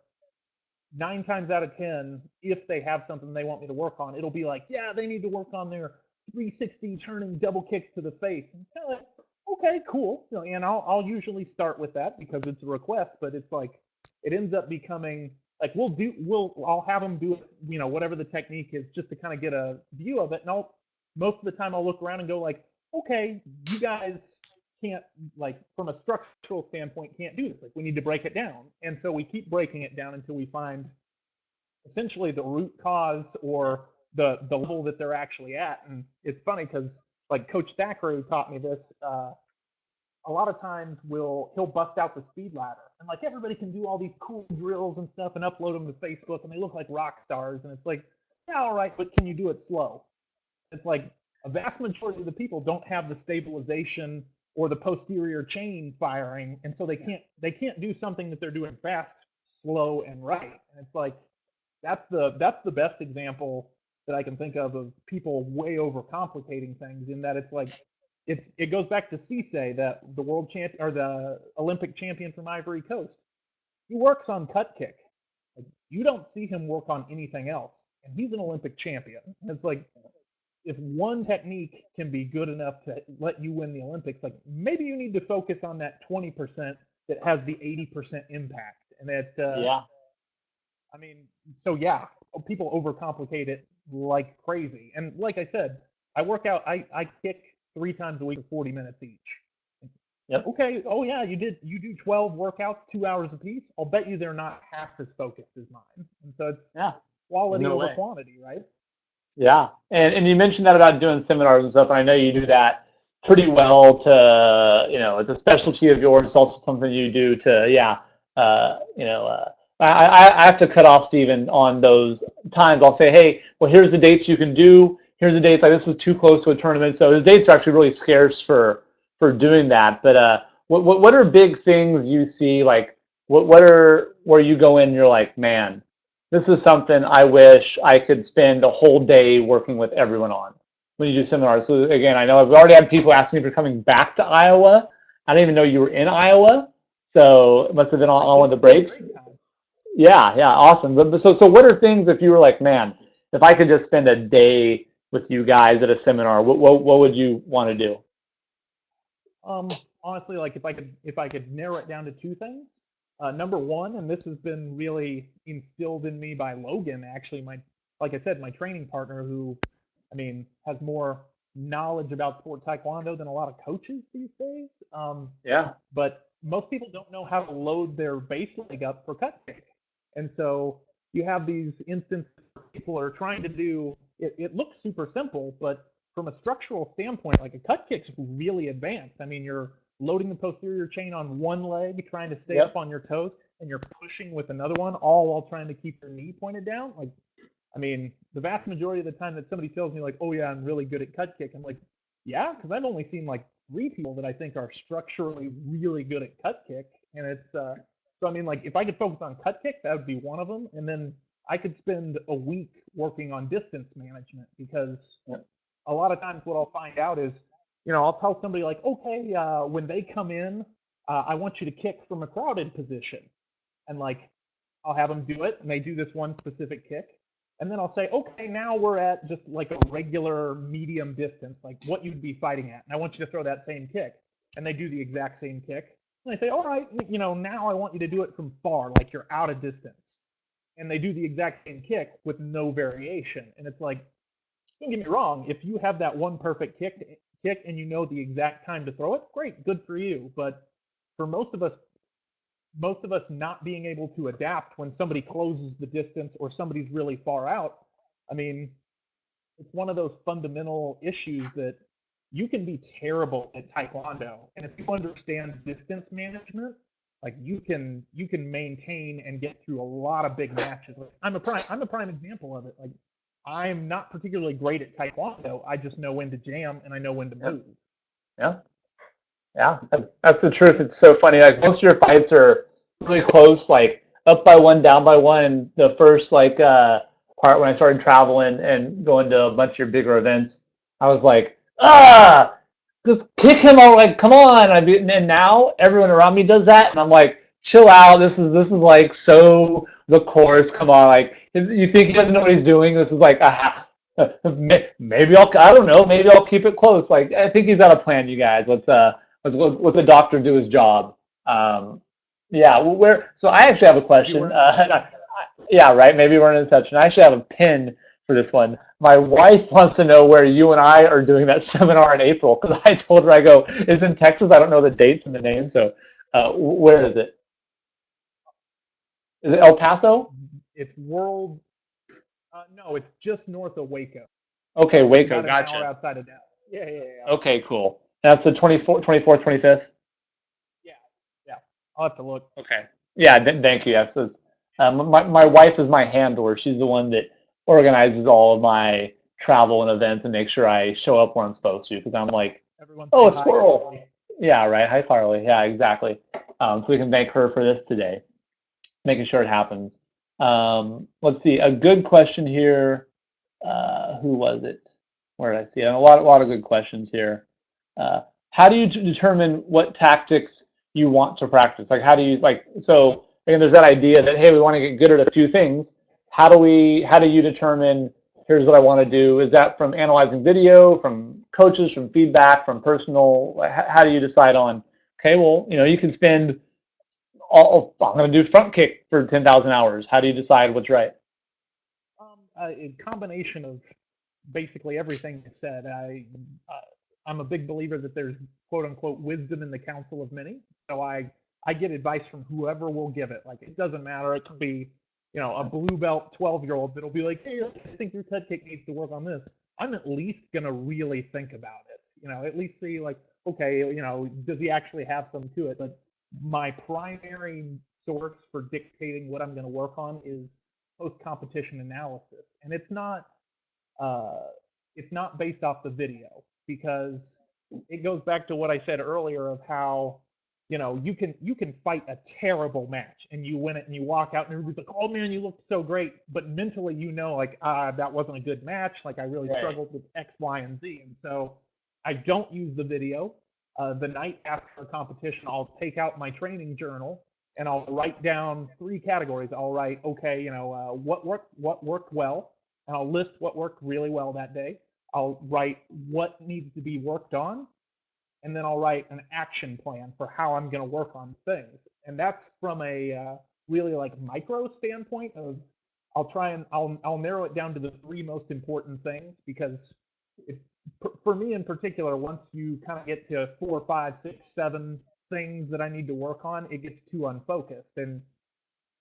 9 times out of 10, if they have something they want me to work on, it'll be like, yeah, they need to work on their 360 turning double kicks to the face. And kind of like, okay, cool. And I'll usually start with that because it's a request, but it's like it ends up becoming like I'll have them do it, whatever the technique is, just to kind of get a view of it, and most of the time I'll look around and go like, okay, you guys can't, like, from a structural standpoint, can't do this. Like, we need to break it down. And so we keep breaking it down until we find essentially the root cause or the level that they're actually at. And it's funny because like Coach Thackeray taught me this. A lot of times he'll bust out the speed ladder and like everybody can do all these cool drills and stuff and upload them to Facebook and they look like rock stars and it's like, yeah, all right, but can you do it slow? It's like a vast majority of the people don't have the stabilization or the posterior chain firing, and so they can't do something that they're doing fast, slow, and right. And it's like that's the best example that I can think of people way overcomplicating things. In that it's like it goes back to Cisse, that the world champion or the Olympic champion from Ivory Coast. He works on cut kick. Like, you don't see him work on anything else, and he's an Olympic champion. And it's like, if one technique can be good enough to let you win the Olympics, like maybe you need to focus on that 20% that has the 80% impact. And that, Yeah. I mean, so yeah, people overcomplicate it like crazy. And like I said, I work out, I kick 3 times a week for 40 minutes each. Yep. Okay. Oh yeah, you do 12 workouts, 2 hours apiece. I'll bet you they're not half as focused as mine. And so it's quality over quantity, right? Yeah, and you mentioned that about doing seminars and stuff, and I know you do that pretty well to, it's a specialty of yours. It's also something you do to, I have to cut off Stephen on those times. I'll say, hey, well, here's the dates you can do. Here's the dates, like this is too close to a tournament. So his dates are actually really scarce for doing that. But what are big things you see, like what are, where you go in and you're like, man, this is something I wish I could spend a whole day working with everyone on when you do seminars. So again, I know I've already had people asking me for coming back to Iowa. I didn't even know you were in Iowa, so it must have been on one of the breaks. Yeah, awesome. But so what are things, if you were like, man, if I could just spend a day with you guys at a seminar, what would you want to do? Honestly, like if I could narrow it down to 2 things. Number one, and this has been really instilled in me by Logan, actually, like I said, my training partner, who, I mean, has more knowledge about sport taekwondo than a lot of coaches these days. But most people don't know how to load their base leg up for cut kick. And so you have these instances where people are trying to do, it looks super simple, but from a structural standpoint, like a cut kick's really advanced. I mean, you're loading the posterior chain on one leg, trying to stay up on your toes, and you're pushing with another one, all while trying to keep your knee pointed down. Like, I mean, the vast majority of the time that somebody tells me like, oh yeah, I'm really good at cut kick, I'm like, yeah, because I've only seen like 3 people that I think are structurally really good at cut kick. And it's, so I mean, like if I could focus on cut kick, that would be one of them. And then I could spend a week working on distance management, because a lot of times what I'll find out is, I'll tell somebody like, okay, when they come in, I want you to kick from a crowded position. And like, I'll have them do it, and they do this one specific kick. And then I'll say, okay, now we're at just like a regular medium distance, like what you'd be fighting at. And I want you to throw that same kick. And they do the exact same kick. And I say, all right, now I want you to do it from far, like you're out of distance. And they do the exact same kick with no variation. And it's like, don't get me wrong, if you have that one perfect kick and you know the exact time to throw it, great, good for you. But for most of us not being able to adapt when somebody closes the distance or somebody's really far out, I mean, it's one of those fundamental issues that you can be terrible at taekwondo, and if you understand distance management, like you can maintain and get through a lot of big matches. Like, I'm a prime example of it. Like, I'm not particularly great at taekwondo. I just know when to jam and I know when to move. Yeah, that's the truth. It's so funny. Like most of your fights are really close, like up by 1, down by 1. And the first part when I started traveling and going to a bunch of your bigger events, I was like, just kick him out, like come on. And now everyone around me does that, and I'm like, chill out. This is like so the course. Come on, like you think he doesn't know what he's doing? This is like maybe I don't know. Maybe I'll keep it close. Like I think he's got a plan. You guys, let's let the doctor do his job. So I actually have a question. Yeah, right. Maybe we're in Inception. I actually have a pin for this one. My wife wants to know where you and I are doing that seminar in April because I told her, I go, it's in Texas. I don't know the dates and the name. So where is it? Is it El Paso? It's World. No, it's just north of Waco. Okay, It's Waco. about an hour Gotcha. outside of Dallas. Yeah, yeah, yeah, Okay, cool. That's the 24th, 24th, 25th. yeah, yeah. I'll have to look. Okay. Yeah, thank you. Yes, my wife is my handler. She's the one that organizes all of my travel and events and makes sure I show up where I'm supposed to. Because I'm like, Everyone oh, say a hi, squirrel. Carly. Yeah, right. Hi, Carly. Yeah, exactly. So we can thank her for this today, making sure it happens. Let's see. A good question here. Who was it? Where did I see it? A lot of good questions here. Uh, how do you determine what tactics you want to practice? Like, how do you like? So again, there's that idea that hey, we want to get good at a few things. How do you determine? Here's what I want to do. Is that from analyzing video, from coaches, from feedback, from personal? How do you decide on? Okay, well, you can spend I'm going to do front kick for 10,000 hours. How do you decide what's right? A combination of basically everything you said. I'm a big believer that there's quote unquote wisdom in the counsel of many. So I get advice from whoever will give it. Like it doesn't matter. It could be a blue belt 12-year-old that'll be like, hey, I think your cut kick needs to work on this. I'm at least gonna really think about it. At least see like, okay, does he actually have some to it? But my primary source for dictating what I'm going to work on is post-competition analysis, and uh, it's not based off the video because it goes back to what I said earlier of how you can fight a terrible match and you win it and you walk out and everybody's like, oh man, you looked so great, but mentally like that wasn't a good match, like I really Right. struggled with X, Y, and Z, and so I don't use the video. The night after a competition, I'll take out my training journal and I'll write down three categories. I'll write, okay, what worked well, and I'll list what worked really well that day. I'll write what needs to be worked on, and then I'll write an action plan for how I'm going to work on things. And that's from a really like micro standpoint of I'll narrow it down to the three most important things because if, for me in particular, once you kind of get to 4, 5, 6, 7 things that I need to work on, it gets too unfocused. And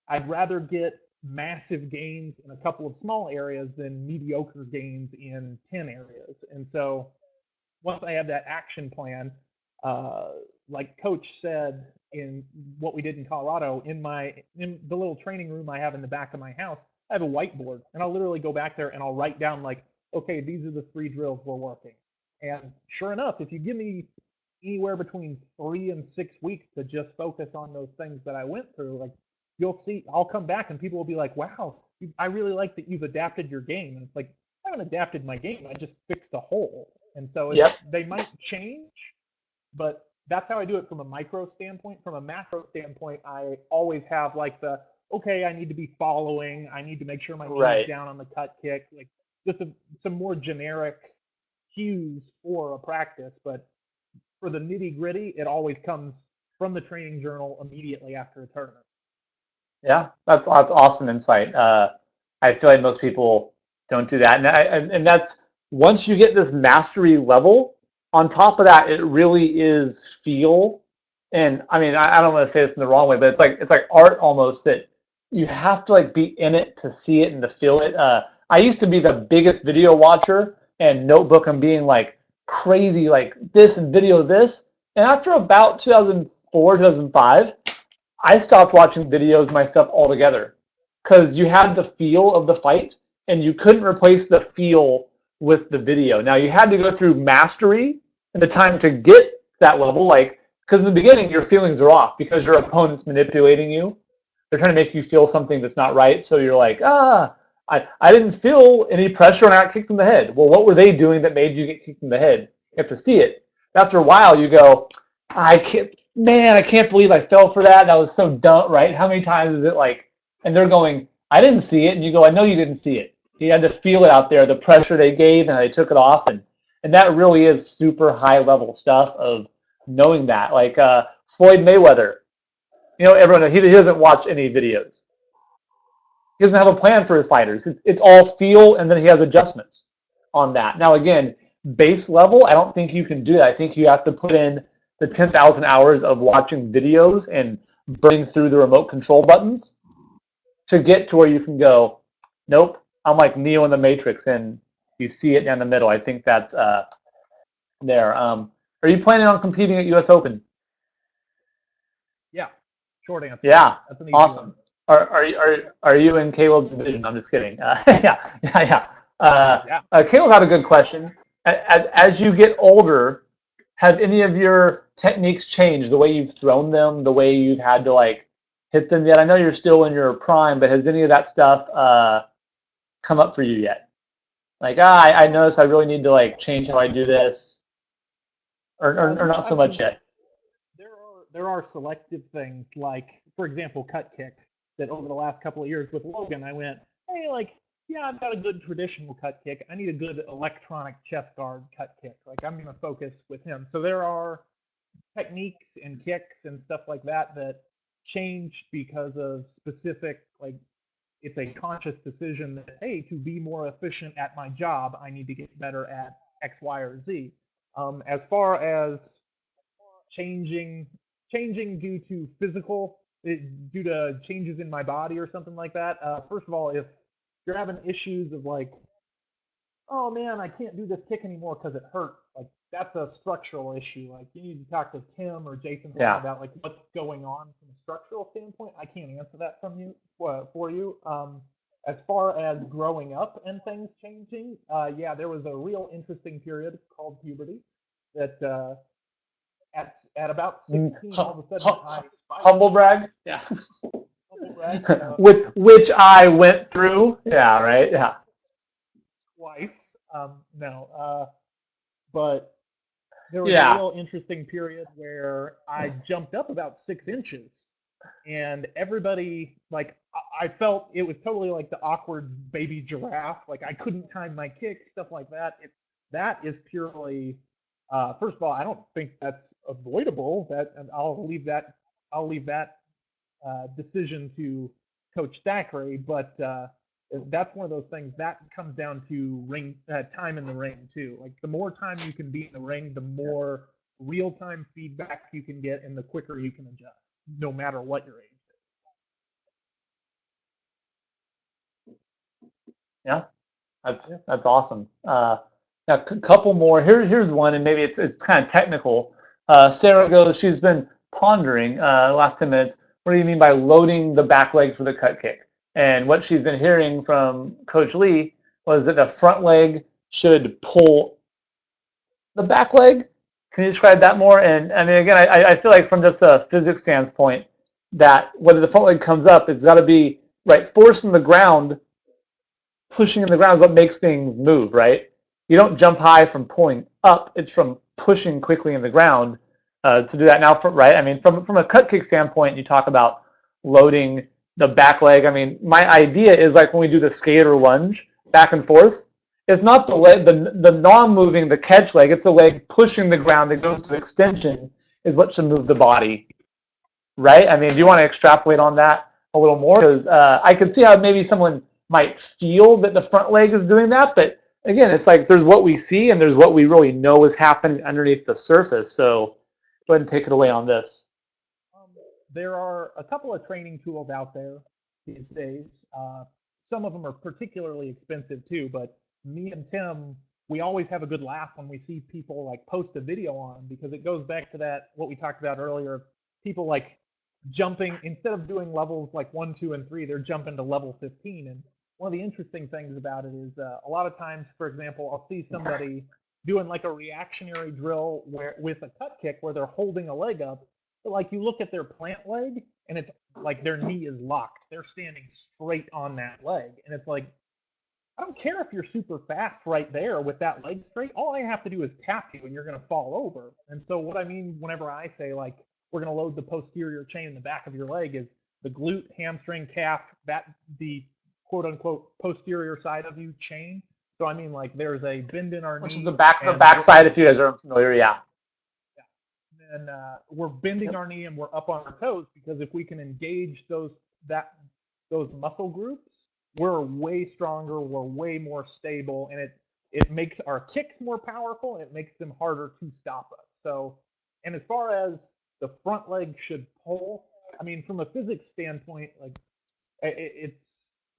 I'd rather get massive gains in a couple of small areas than mediocre gains in 10 areas. And so once I have that action plan, uh, like Coach said in what we did in Colorado, in the little training room I have in the back of my house, I have a whiteboard, and I'll literally go back there and I'll write down like, okay, these are the 3 drills we're working. And sure enough, if you give me anywhere between 3 and 6 weeks to just focus on those things that I went through, like you'll see, I'll come back and people will be like, wow, I really like that you've adapted your game. And it's like, I haven't adapted my game. I just fixed a hole. And so Yep. they might change, but that's how I do it from a micro standpoint. From a macro standpoint, I always have like okay, I need to be following. I need to make sure my knee's Right. down on the cut kick. Like just some more generic cues for a practice. But for the nitty gritty, it always comes from the training journal immediately after a tournament. Yeah, that's awesome insight. I feel like most people don't do that, and that's once you get this mastery level. On top of that, it really is feel, and I mean I don't want to say this in the wrong way, but it's like art almost that you have to like be in it to see it and to feel it. I used to be the biggest video watcher and notebook and being like crazy like this and video this, and after about 2004 2005. I stopped watching videos myself altogether because you had the feel of the fight and you couldn't replace the feel with the video. Now you had to go through mastery and the time to get that level, like because in the beginning your feelings are off because your opponent's manipulating you. They're trying to make you feel something that's not right. So you're like, I didn't feel any pressure and I got kicked in the head. Well, what were they doing that made you get kicked in the head? You have to see it. After a while, you go, I can't believe I fell for that. That was so dumb, right? How many times is it like, and they're going, I didn't see it. And you go, I know you didn't see it. You had to feel it out there, the pressure they gave, and they took it off. And that really is super high level stuff of knowing that. Like Floyd Mayweather, everyone, he doesn't watch any videos. He doesn't have a plan for his fighters. It's all feel, and then he has adjustments on that. Now, again, base level, I don't think you can do that. I think you have to put in the 10,000 hours of watching videos and burning through the remote control buttons to get to where you can go, nope, I'm like Neo in the Matrix, and you see it down the middle. I think that's there. Are you planning on competing at US Open? Yeah, short answer. Yeah, That's an easy awesome. one. Are you in Caleb's division? I'm just kidding. Yeah. Yeah. Caleb had a good question. As you get older, have any of your techniques changed? The way you've thrown them, the way you've had to like hit them yet? I know you're still in your prime, but has any of that stuff come up for you yet? Like, I noticed I really need to like change how I do this, or not so I much mean, yet. there are selective things like, for example, cut kick. That over the last couple of years with Logan, I went, hey, like, yeah, I've got a good traditional cut kick. I need a good electronic chest guard cut kick. Like, I'm going to focus with him. So there are techniques and kicks and stuff like that that change because of specific, like, it's a conscious decision that, hey, to be more efficient at my job, I need to get better at X, Y, or Z. As far as changing changing due to due to changes in my body or something like that. First of all, if you're having issues of like, oh man, I can't do this kick anymore because it hurts, like that's a structural issue. Like you need to talk to Tim or Jason Yeah. about like what's going on from a structural standpoint. I can't answer that from you for you. As far as growing up and things changing, yeah, there was a real interesting period called puberty that at about 16, all of a sudden I spiked. Humble brag. Yeah. Humble brag, which I went through. Yeah. Right. Yeah. twice. No, but there was a Yeah. real interesting period where I jumped up about 6 inches, and everybody like I felt it was totally like the awkward baby giraffe. Like I couldn't time my kick, stuff like that. That is purely. First of all, I don't think that's avoidable. That and I'll leave that decision to Coach Thackeray, but that's one of those things that comes down to time in the ring too. Like the more time you can be in the ring, the more real time feedback you can get, and the quicker you can adjust, no matter what your age Yeah. is. Yeah. That's awesome. Now, a couple more. Here's one, and maybe it's kind of technical. Sarah goes. She's been pondering the last 10 minutes. What do you mean by loading the back leg for the cut kick? And what she's been hearing from Coach Lee was that the front leg should pull the back leg. Can you describe that more? And I mean, again, I feel like from just a physics standpoint, that whether the front leg comes up, it's got to be right force in the ground. Pushing in the ground is what makes things move, right? You don't jump high from pulling up; it's from pushing quickly in the ground to do that. Now, right? I mean, from a cut kick standpoint, you talk about loading the back leg. I mean, my idea is like when we do the skater lunge back and forth. It's not the leg, the non-moving, the catch leg. It's the leg pushing the ground that goes to extension is what should move the body, right? I mean, do you want to extrapolate on that a little more? Because I could see how maybe someone might feel that the front leg is doing that, but again, it's like there's what we see and there's what we really know is happening underneath the surface. So go ahead and take it away on this. There are a couple of training tools out there these days. Some of them are particularly expensive too, but me and Tim, we always have a good laugh when we see people like post a video on them because it goes back to that what we talked about earlier. People like jumping instead of doing levels like 1, 2, and 3, they're jumping to level 15. And one of the interesting things about it is a lot of times, for example, I'll see somebody doing like a reactionary drill where with a cut kick where they're holding a leg up, but like you look at their plant leg and it's like their knee is locked. They're standing straight on that leg, and it's like I don't care if you're super fast right there with that leg straight. All I have to do is tap you and you're going to fall over. And so what I mean whenever I say like we're going to load the posterior chain in the back of your leg is the glute, hamstring, calf, that the quote unquote posterior side of you chain. So I mean like there's a bend in our knee. Which is the back side if you guys are familiar, yeah. And we're bending our knee and we're up on our toes because if we can engage those muscle groups, we're way stronger, we're way more stable, and it makes our kicks more powerful, and it makes them harder to stop us. So, and as far as the front leg should pull, I mean, from a physics standpoint, like it's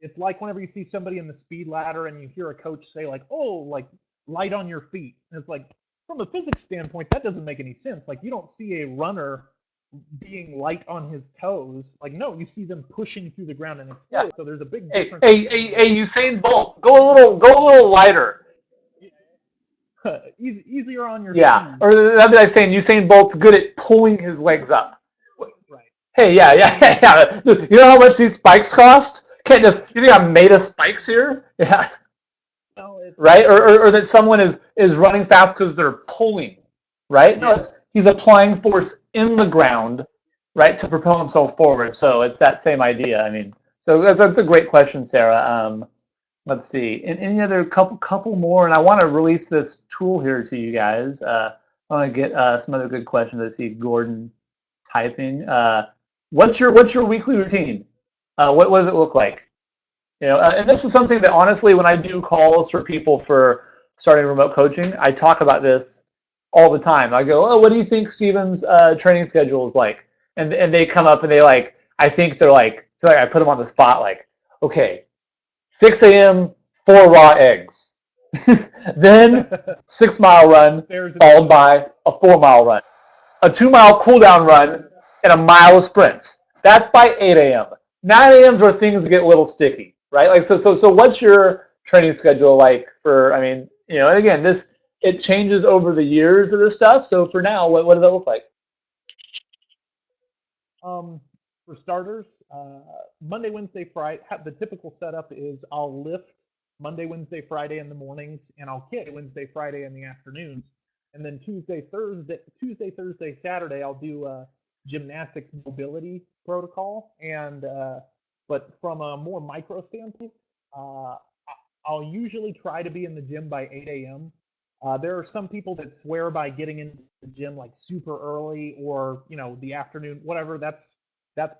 it's like whenever you see somebody in the speed ladder and you hear a coach say like, "Oh, like light on your feet," and it's like from a physics standpoint, that doesn't make any sense. Like you don't see a runner being light on his toes. Like no, you see them pushing through the ground and Yeah. explode. So there's a big Hey, difference hey, between hey, hey, Usain Bolt, go a little lighter. easier on your Yeah, skis. or that'd be like saying Usain Bolt's good at pulling his legs up. Right. Hey, yeah. You know how much these spikes cost? Can't just, you think I'm made of spikes here? Yeah, No, it's right? Or that someone is running fast because they're pulling, right? No, yeah. it's he's applying force in the ground, right, to propel himself forward. So it's that same idea. I mean, so that's a great question, Sarah. Let's see. And any other couple more, and I want to release this tool here to you guys. I want to get some other good questions. I see Gordon typing. What's your weekly routine? What does it look like? And this is something that honestly, when I do calls for people for starting remote coaching, I talk about this all the time. I go, "Oh, what do you think Steven's training schedule is like?" And they come up and they like, I think they're like, so I put them on the spot, like, okay, 6 a.m., 4 raw eggs. Then 6 mile run, Stairs and followed elevators. by a 4 mile run, a 2 mile cool down run, and a mile of sprints. That's by 8 a.m. 9 a.m. is where things get a little sticky, right? Like so what's your training schedule like for, I mean, and again, it changes over the years of this stuff. So for now, what does that look like? Um, for starters, Monday, Wednesday, Friday, the typical setup is I'll lift Monday, Wednesday, Friday in the mornings, and I'll kick Wednesday, Friday in the afternoons. And then Tuesday, Thursday, Saturday, I'll do a gymnastics mobility protocol. And but from a more micro standpoint, uh, I'll usually try to be in the gym by 8 a.m. There are some people that swear by getting into the gym like super early or the afternoon, whatever. That's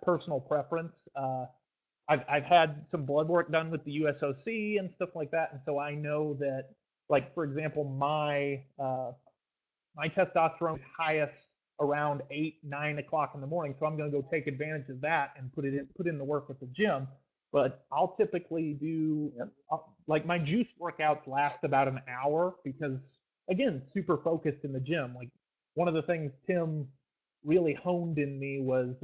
personal preference. I've had some blood work done with the USOC and stuff like that, and so I know that, like for example, my testosterone is highest around 8, 9 o'clock in the morning. So I'm going to go take advantage of that and put in the work at the gym. But I'll typically do like my juice workouts last about an hour because again, super focused in the gym. Like one of the things Tim really honed in me was,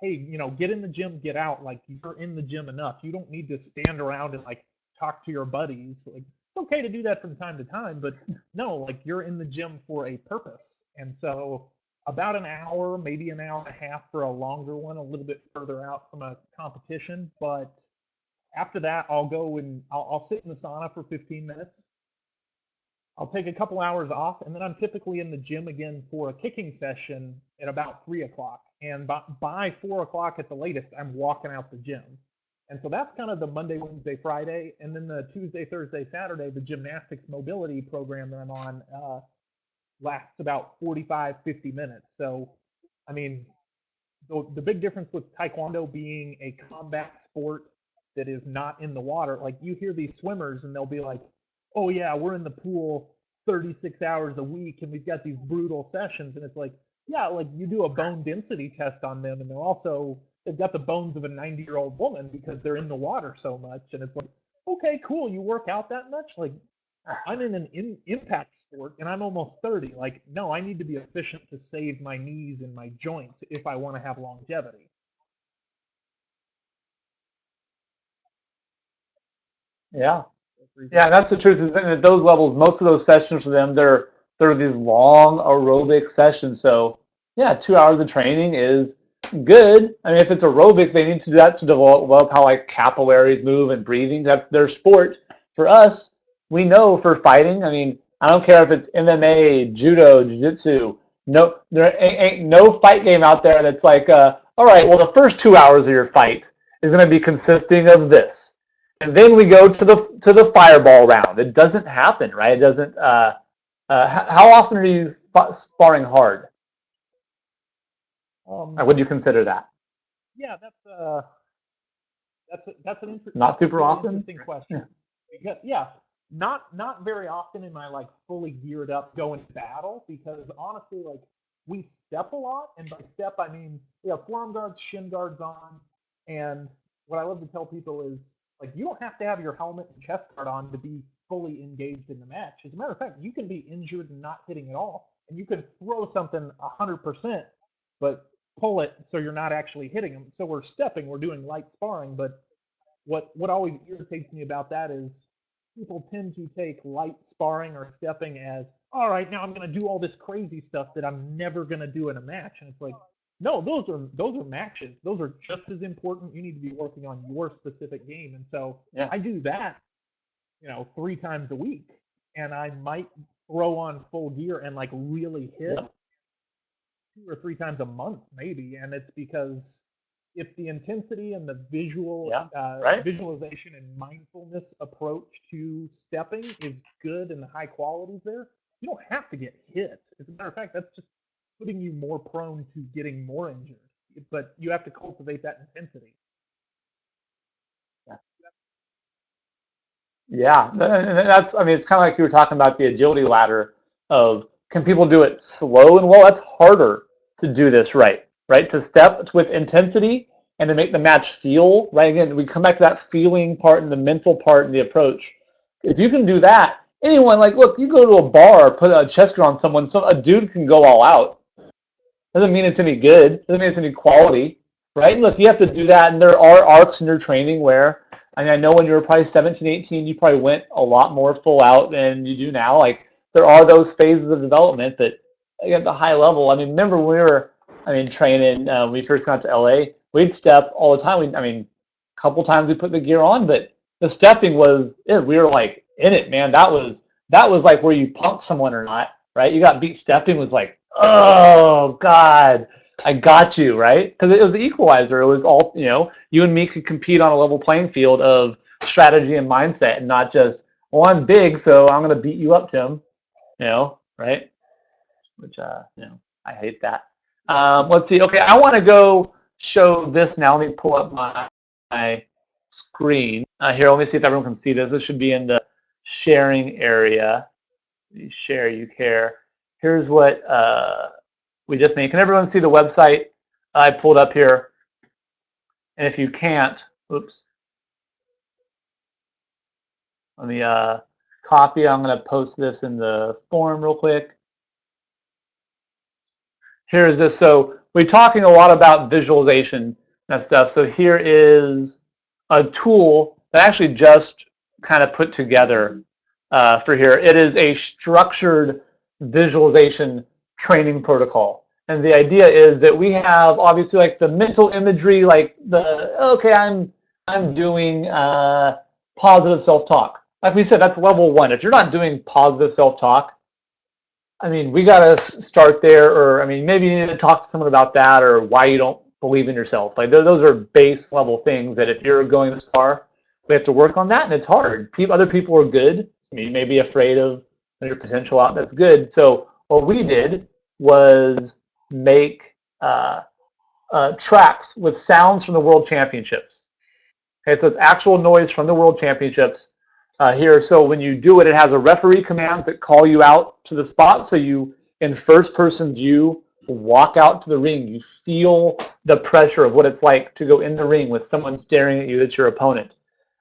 hey, get in the gym, get out. Like you're in the gym enough. You don't need to stand around and like talk to your buddies. Like it's okay to do that from time to time, but no, like you're in the gym for a purpose. And so about an hour, maybe an hour and a half for a longer one, a little bit further out from a competition. But after that, I'll go and I'll sit in the sauna for 15 minutes. I'll take a couple hours off, and then I'm typically in the gym again for a kicking session at about 3 o'clock. And by 4 o'clock at the latest, I'm walking out the gym. And so that's kind of the Monday, Wednesday, Friday, and then the Tuesday, Thursday, Saturday, the gymnastics mobility program that I'm on lasts about 45, 50 minutes. So, I mean, the big difference with Taekwondo being a combat sport that is not in the water, like you hear these swimmers and they'll be like, oh yeah, we're in the pool 36 hours a week and we've got these brutal sessions. And it's like, yeah, like you do a bone density test on them and they've got the bones of a 90-year-old woman because they're in the water so much. And it's like, okay, cool, you work out that much? Like, I'm in an impact sport and I'm almost 30. Like, no, I need to be efficient to save my knees and my joints if I want to have longevity. Yeah. Yeah, that's the truth. And at those levels, most of those sessions for them, they're these long aerobic sessions. So yeah, 2 hours of training is good. I mean, if it's aerobic, they need to do that to develop how like capillaries move and breathing. That's their sport. For us, we know for fighting. I mean, I don't care if it's MMA, judo, jiu-jitsu. No, there ain't no fight game out there that's like, all right, well, the first 2 hours of your fight is going to be consisting of this, and then we go to the fireball round. It doesn't happen, right? It doesn't. How often are you sparring hard? Um, Or would you consider that? yeah, that's That's an Not super really often. interesting question. Because not very often am I like fully geared up going to battle, because honestly, like, we step a lot, and by step I mean we have forearm guards, shin guards on, and what I love to tell people is, like, you don't have to have your helmet and chest guard on to be fully engaged in the match. As a matter of fact, you can be injured and not hitting at all, and you can throw something 100%, but pull it so you're not actually hitting them. So we're stepping, we're doing light sparring, but what always irritates me about that is people tend to take light sparring or stepping as, all right, now I'm going to do all this crazy stuff that I'm never going to do in a match. And it's like, no, those are matches. Those are just as important. You need to be working on your specific game. And so Yeah. I do that, 3 times a week, and I might throw on full gear and like really hit Yeah. 2 or 3 times a month, maybe. And it's because if the intensity and the Right. visualization and mindfulness approach to stepping is good and the high quality is there, you don't have to get hit. As a matter of fact, that's just putting you more prone to getting more injured. But you have to cultivate that intensity. Yeah, and that's, I mean, it's kind of like you were talking about the agility ladder of, can people do it slow and well? That's harder to do this right? To step with intensity and to make the match feel right. Again, we come back to that feeling part and the mental part and the approach. If you can do that, anyone, like, look, you go to a bar, put a chest guard on someone, a dude can go all out. Doesn't mean it's any good. Doesn't mean it's any quality, right? Look, you have to do that, and there are arcs in your training where, I mean, I know when you were probably 17, 18, you probably went a lot more full out than you do now. Like, there are those phases of development that, at the high level, I mean, remember when we were, training, when we first got to LA, we'd step all the time. A couple times we put the gear on, but the stepping was, we were like in it, man. That was like where you punked someone or not, right? You got beat. Stepping was like, oh God, I got you, right? Because it was the equalizer. It was all, you and me could compete on a level playing field of strategy and mindset, and not just, well, I'm big, so I'm going to beat you up, Tim, right? Which, I hate that. Let's see. Okay, I want to go show this now. Let me pull up my screen. Here, let me see if everyone can see this. This should be in the sharing area. You share, you care. Here's what we just made. Can everyone see the website I pulled up here? And if you can't, oops. Let me copy. I'm going to post this in the forum real quick. Here is this. So we're talking a lot about visualization and stuff. So here is a tool that I actually just kind of put together for here. It is a structured visualization training protocol. And the idea is that we have obviously like the mental imagery, like okay, I'm doing positive self-talk. Like we said, that's level 1. If you're not doing positive self-talk, we got to start there, or maybe you need to talk to someone about that, or why you don't believe in yourself. Like those are base level things that if you're going this far, we have to work on that, and it's hard. Other people are good. You may be afraid of your potential out. That's good. So what we did was make tracks with sounds from the World Championships. Okay, so it's actual noise from the World Championships. Here, so when you do it, it has a referee commands that call you out to the spot. So you, in first person view, walk out to the ring. You feel the pressure of what it's like to go in the ring with someone staring at you that's your opponent.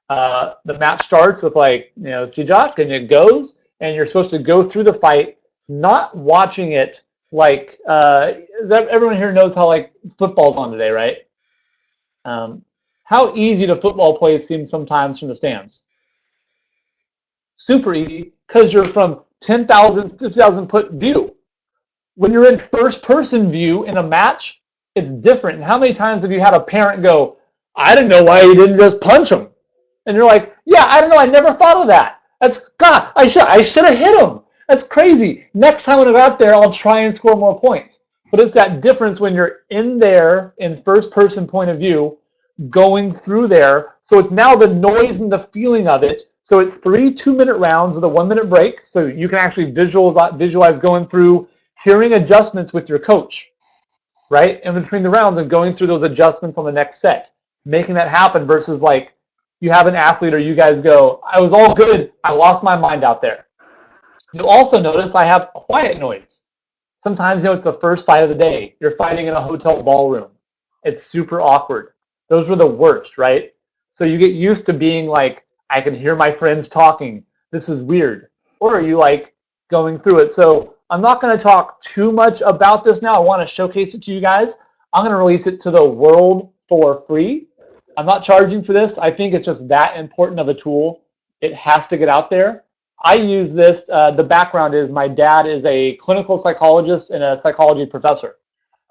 The match starts with Sijak, and it goes, and you're supposed to go through the fight, not watching it like, everyone here knows how like football's on today, right? How easy to football play seems sometimes from the stands. Super easy, because you're from 10,000, 50,000 foot view. When you're in first person view in a match, it's different. And how many times have you had a parent go, I didn't know why you didn't just punch him? And you're like, yeah, I don't know, I never thought of that. God, I should have hit him. That's crazy. Next time when I go out there, I'll try and score more points. But it's that difference when you're in there in first person point of view, going through there. So it's now the noise and the feeling of it. So it's 3 2-minute rounds with a 1-minute break. So you can actually visualize going through, hearing adjustments with your coach, right? In between the rounds and going through those adjustments on the next set. making that happen versus like you have an athlete or you guys go, I was all good, I lost my mind out there. You'll also notice I have quiet noise. Sometimes, it's the first fight of the day. You're fighting in a hotel ballroom. It's super awkward. Those were the worst, right? So you get used to being like, I can hear my friends talking. This is weird. Or are you like going through it? So I'm not going to talk too much about this now. I want to showcase it to you guys. I'm going to release it to the world for free. I'm not charging for this. I think it's just that important of a tool. It has to get out there. I use this. The background is my dad is a clinical psychologist and a psychology professor.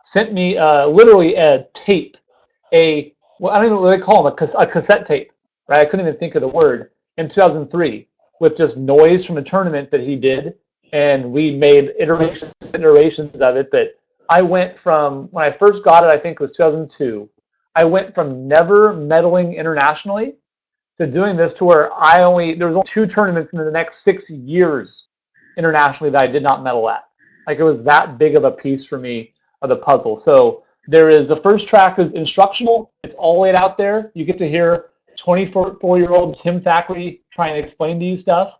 Sent me literally a tape, well, I don't even know what they call them, a cassette tape, right? I couldn't even think of the word, in 2003 with just noise from a tournament that he did. And we made iterations of it. But I went from, when I first got it, I think it was 2002, I went from never medaling internationally to doing this to where there was only 2 tournaments in the next 6 years internationally that I did not medal at. Like, it was that big of a piece for me of the puzzle. So there is, the first track is instructional. It's all laid out there. You get to hear 24-year-old Tim Thackeray trying to explain to you stuff.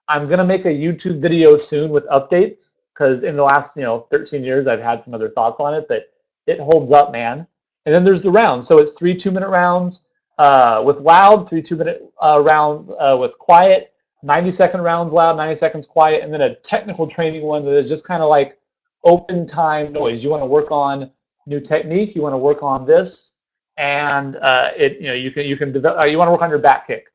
I'm going to make a YouTube video soon with updates because in the last 13 years I've had some other thoughts on it, but it holds up, man. And then there's the rounds. So it's 3 2-minute rounds with loud, 3 2-minute rounds with quiet, 90-second rounds loud, 90 seconds quiet, and then a technical training one that is just kind of like open time noise. You want to work on new technique, you want to work on this, and you can develop. You want to work on your back kick.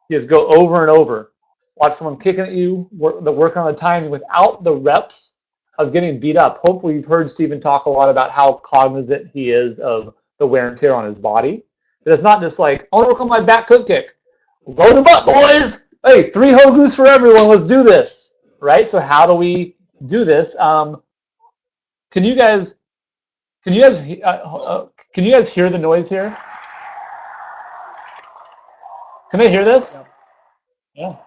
You just go over and over. Watch someone kicking at you, work on the timing without the reps of getting beat up. Hopefully you've heard Stephen talk a lot about how cognizant he is of the wear and tear on his body. But it's not just like, I want to work on my back hook kick. Load them up, boys! Hey, 3 Hogus for everyone, let's do this. Right? So how do we do this? Can you guys hear the noise here? Can they hear this? Yeah.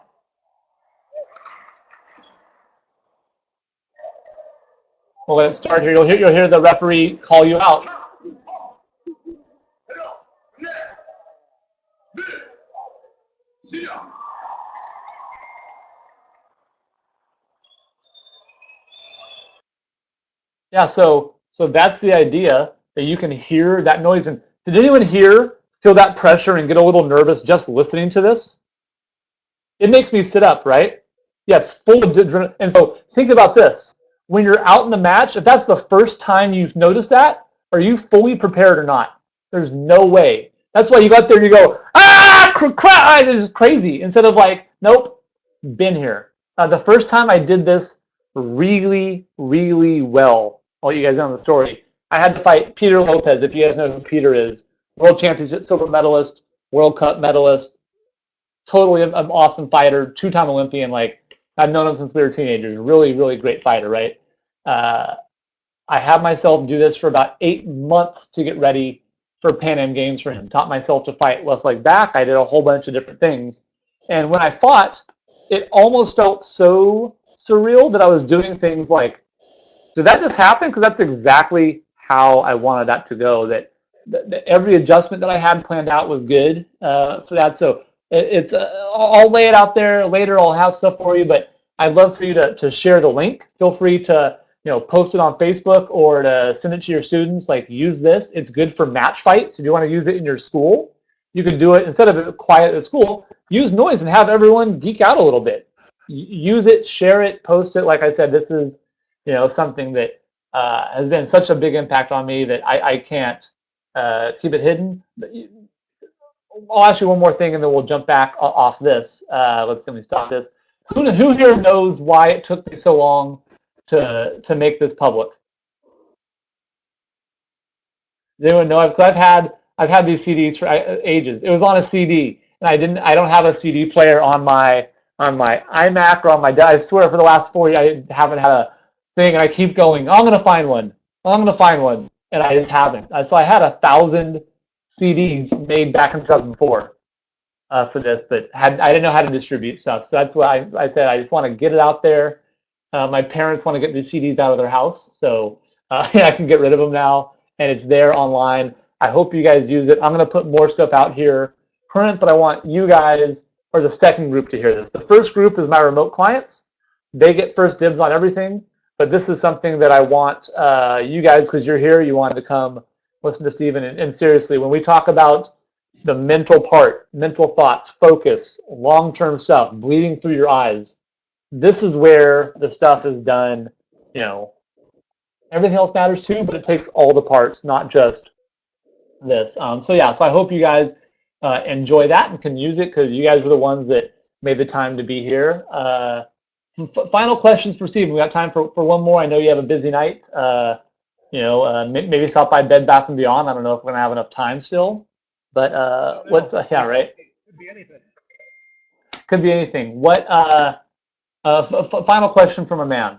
We'll let it start here. You'll hear the referee call you out. Yeah, so that's the idea, that you can hear that noise. And did anyone feel that pressure and get a little nervous just listening to this? It makes me sit up, right? Yeah, it's full of adrenaline. And so think about this. When you're out in the match, if that's the first time you've noticed that, are you fully prepared or not? There's no way. That's why you go out there and you go, crap, it's just crazy. Instead of like, nope, been here. The first time I did this really, really well, I'll let you guys know the story. I had to fight Peter Lopez, if you guys know who Peter is. World Championship silver medalist, World Cup medalist, totally an awesome fighter, 2-time Olympian. Like, I've known him since we were teenagers. Really, really great fighter, right? I had myself do this for about 8 months to get ready for Pan Am Games for him. Taught myself to fight left leg back. I did a whole bunch of different things. And when I fought, it almost felt so surreal that I was doing things like, did that just happen? Because that's exactly how I wanted that to go. That every adjustment that I had planned out was good for that. So it's I'll lay it out there later. I'll have stuff for you, but I'd love for you to share the link. Feel free to post it on Facebook or to send it to your students. Like, use this. It's good for match fights. If you want to use it in your school, you can do it instead of it quiet at school. Use noise and have everyone geek out a little bit. Use it, share it, post it. Like I said, this is something that has been such a big impact on me that I can't keep it hidden. I'll ask you one more thing, and then we'll jump back off this. Let me stop this. Who here knows why it took me so long to make this public? Does anyone know? I've had these CDs for ages. It was on a CD, and I don't have a CD player on my iMac or on my. I swear, for the last 4 years, I haven't had a thing, and I keep going. I'm gonna find one. And I just haven't. So I had 1,000 CDs made back in 2004 for this, but I didn't know how to distribute stuff. So that's why I said I just want to get it out there. My parents want to get the CDs out of their house, so I can get rid of them now, and it's there online. I hope you guys use it. I'm going to put more stuff out here current, but I want you guys, or the second group, to hear this. The first group is my remote clients. They get first dibs on everything, but this is something that I want you guys, because you're here, you wanted to come listen to Stephen. And seriously, when we talk about the mental part, mental thoughts, focus, long-term stuff, bleeding through your eyes, this is where the stuff is done. You know, everything else matters too, but it takes all the parts, not just this. So yeah, so I hope you guys enjoy that and can use it, because you guys were the ones that made the time to be here. Final questions for Steve. We got time for one more. I know you have a busy night. Maybe stop by Bed Bath and Beyond. I don't know if we're gonna have enough time still, but what's yeah, right? Could be anything. Could be anything. What final question from a man?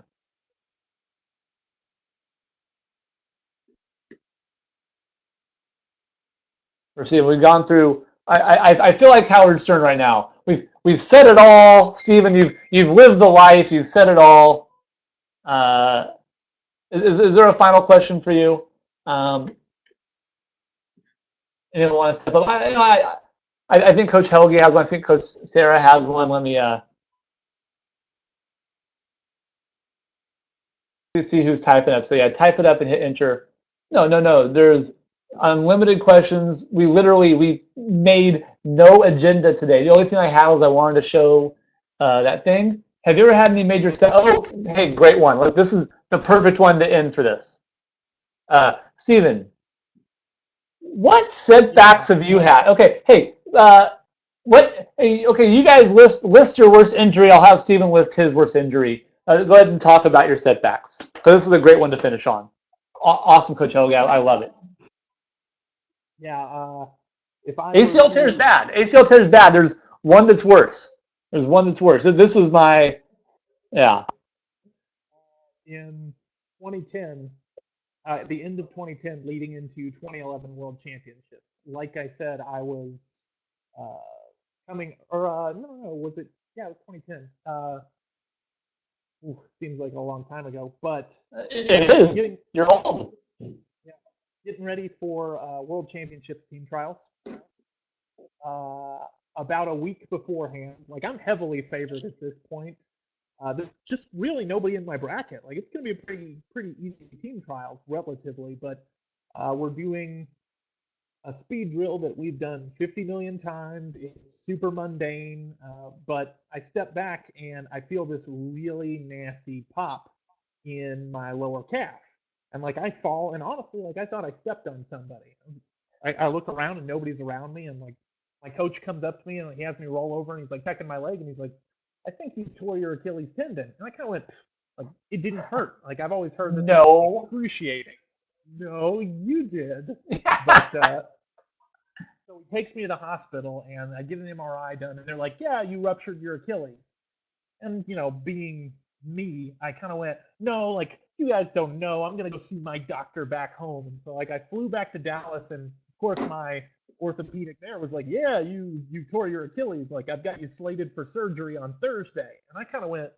Or Steve, we've gone through. I feel like Howard Stern right now. We've said it all, Stephen. You've lived the life. you've said it all. Uh, is there a final question for you? Anyone want to step up? I think Coach Helge has one. I think Coach Sarah has one. Let me see who's typing up. So yeah, type it up and hit enter. No. There's unlimited questions. We made no agenda today. The only thing I had was I wanted to show that thing. Have you ever had any major set? Oh, hey, great one. Look, this is the perfect one to end for this. Stephen, what setbacks have you had? Okay, hey, okay, you guys list your worst injury. I'll have Stephen list his worst injury. Go ahead and talk about your setbacks, because this is a great one to finish on. Awesome, Coach Helge. I love it. Yeah. If I ACL tear is bad. ACL tear is bad. There's one that's worse. There's one that's worse. This is my, yeah. In 2010, at the end of 2010, leading into 2011 World Championships, like I said, I was coming, or no, was it? Yeah, it was 2010. Seems like a long time ago, but It is. You're old. Yeah, getting ready for World Championships team trials. About a week beforehand, like I'm heavily favored at this point. There's just really nobody in my bracket. Like it's going to be a pretty easy team trials relatively, but we're doing a speed drill that we've done 50 million times. It's super mundane, but I step back and I feel this really nasty pop in my lower calf. And like I fall, and honestly, like I thought I stepped on somebody. I look around and nobody's around me, and like my coach comes up to me and he has me roll over and he's like pecking my leg and he's like, I think you tore your Achilles tendon. And I kind of went, like, it didn't hurt. Like I've always heard that No. excruciating. No, you did. But so he takes me to the hospital and I get an MRI done and they're like, yeah, you ruptured your Achilles. And, being me, I kind of went, no, like, you guys don't know. I'm going to go see my doctor back home. And so, like, I flew back to Dallas and, of course, my orthopedic there was like, yeah, you tore your Achilles. Like, I've got you slated for surgery on Thursday. And I kind of went,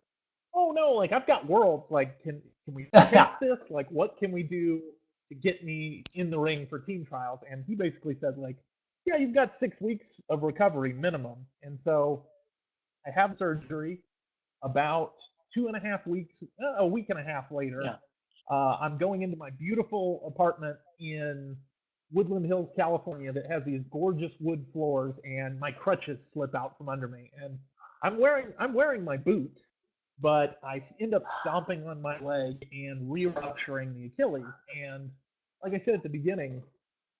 oh, no, like, I've got worlds. Like, can we take this? Like, what can we do to get me in the ring for team trials? And he basically said, like, yeah, you've got 6 weeks of recovery minimum. And so I have surgery. About 2.5 weeks, a week and a half later, Yeah. I'm going into my beautiful apartment in Woodland Hills, California, that has these gorgeous wood floors, and my crutches slip out from under me. And I'm wearing my boot, but I end up stomping on my leg and re-rupturing the Achilles. And like I said at the beginning,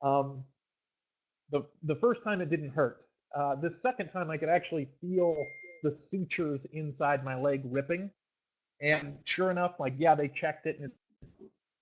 the first time it didn't hurt. The second time I could actually feel the sutures inside my leg ripping, and sure enough, like yeah, they checked it, and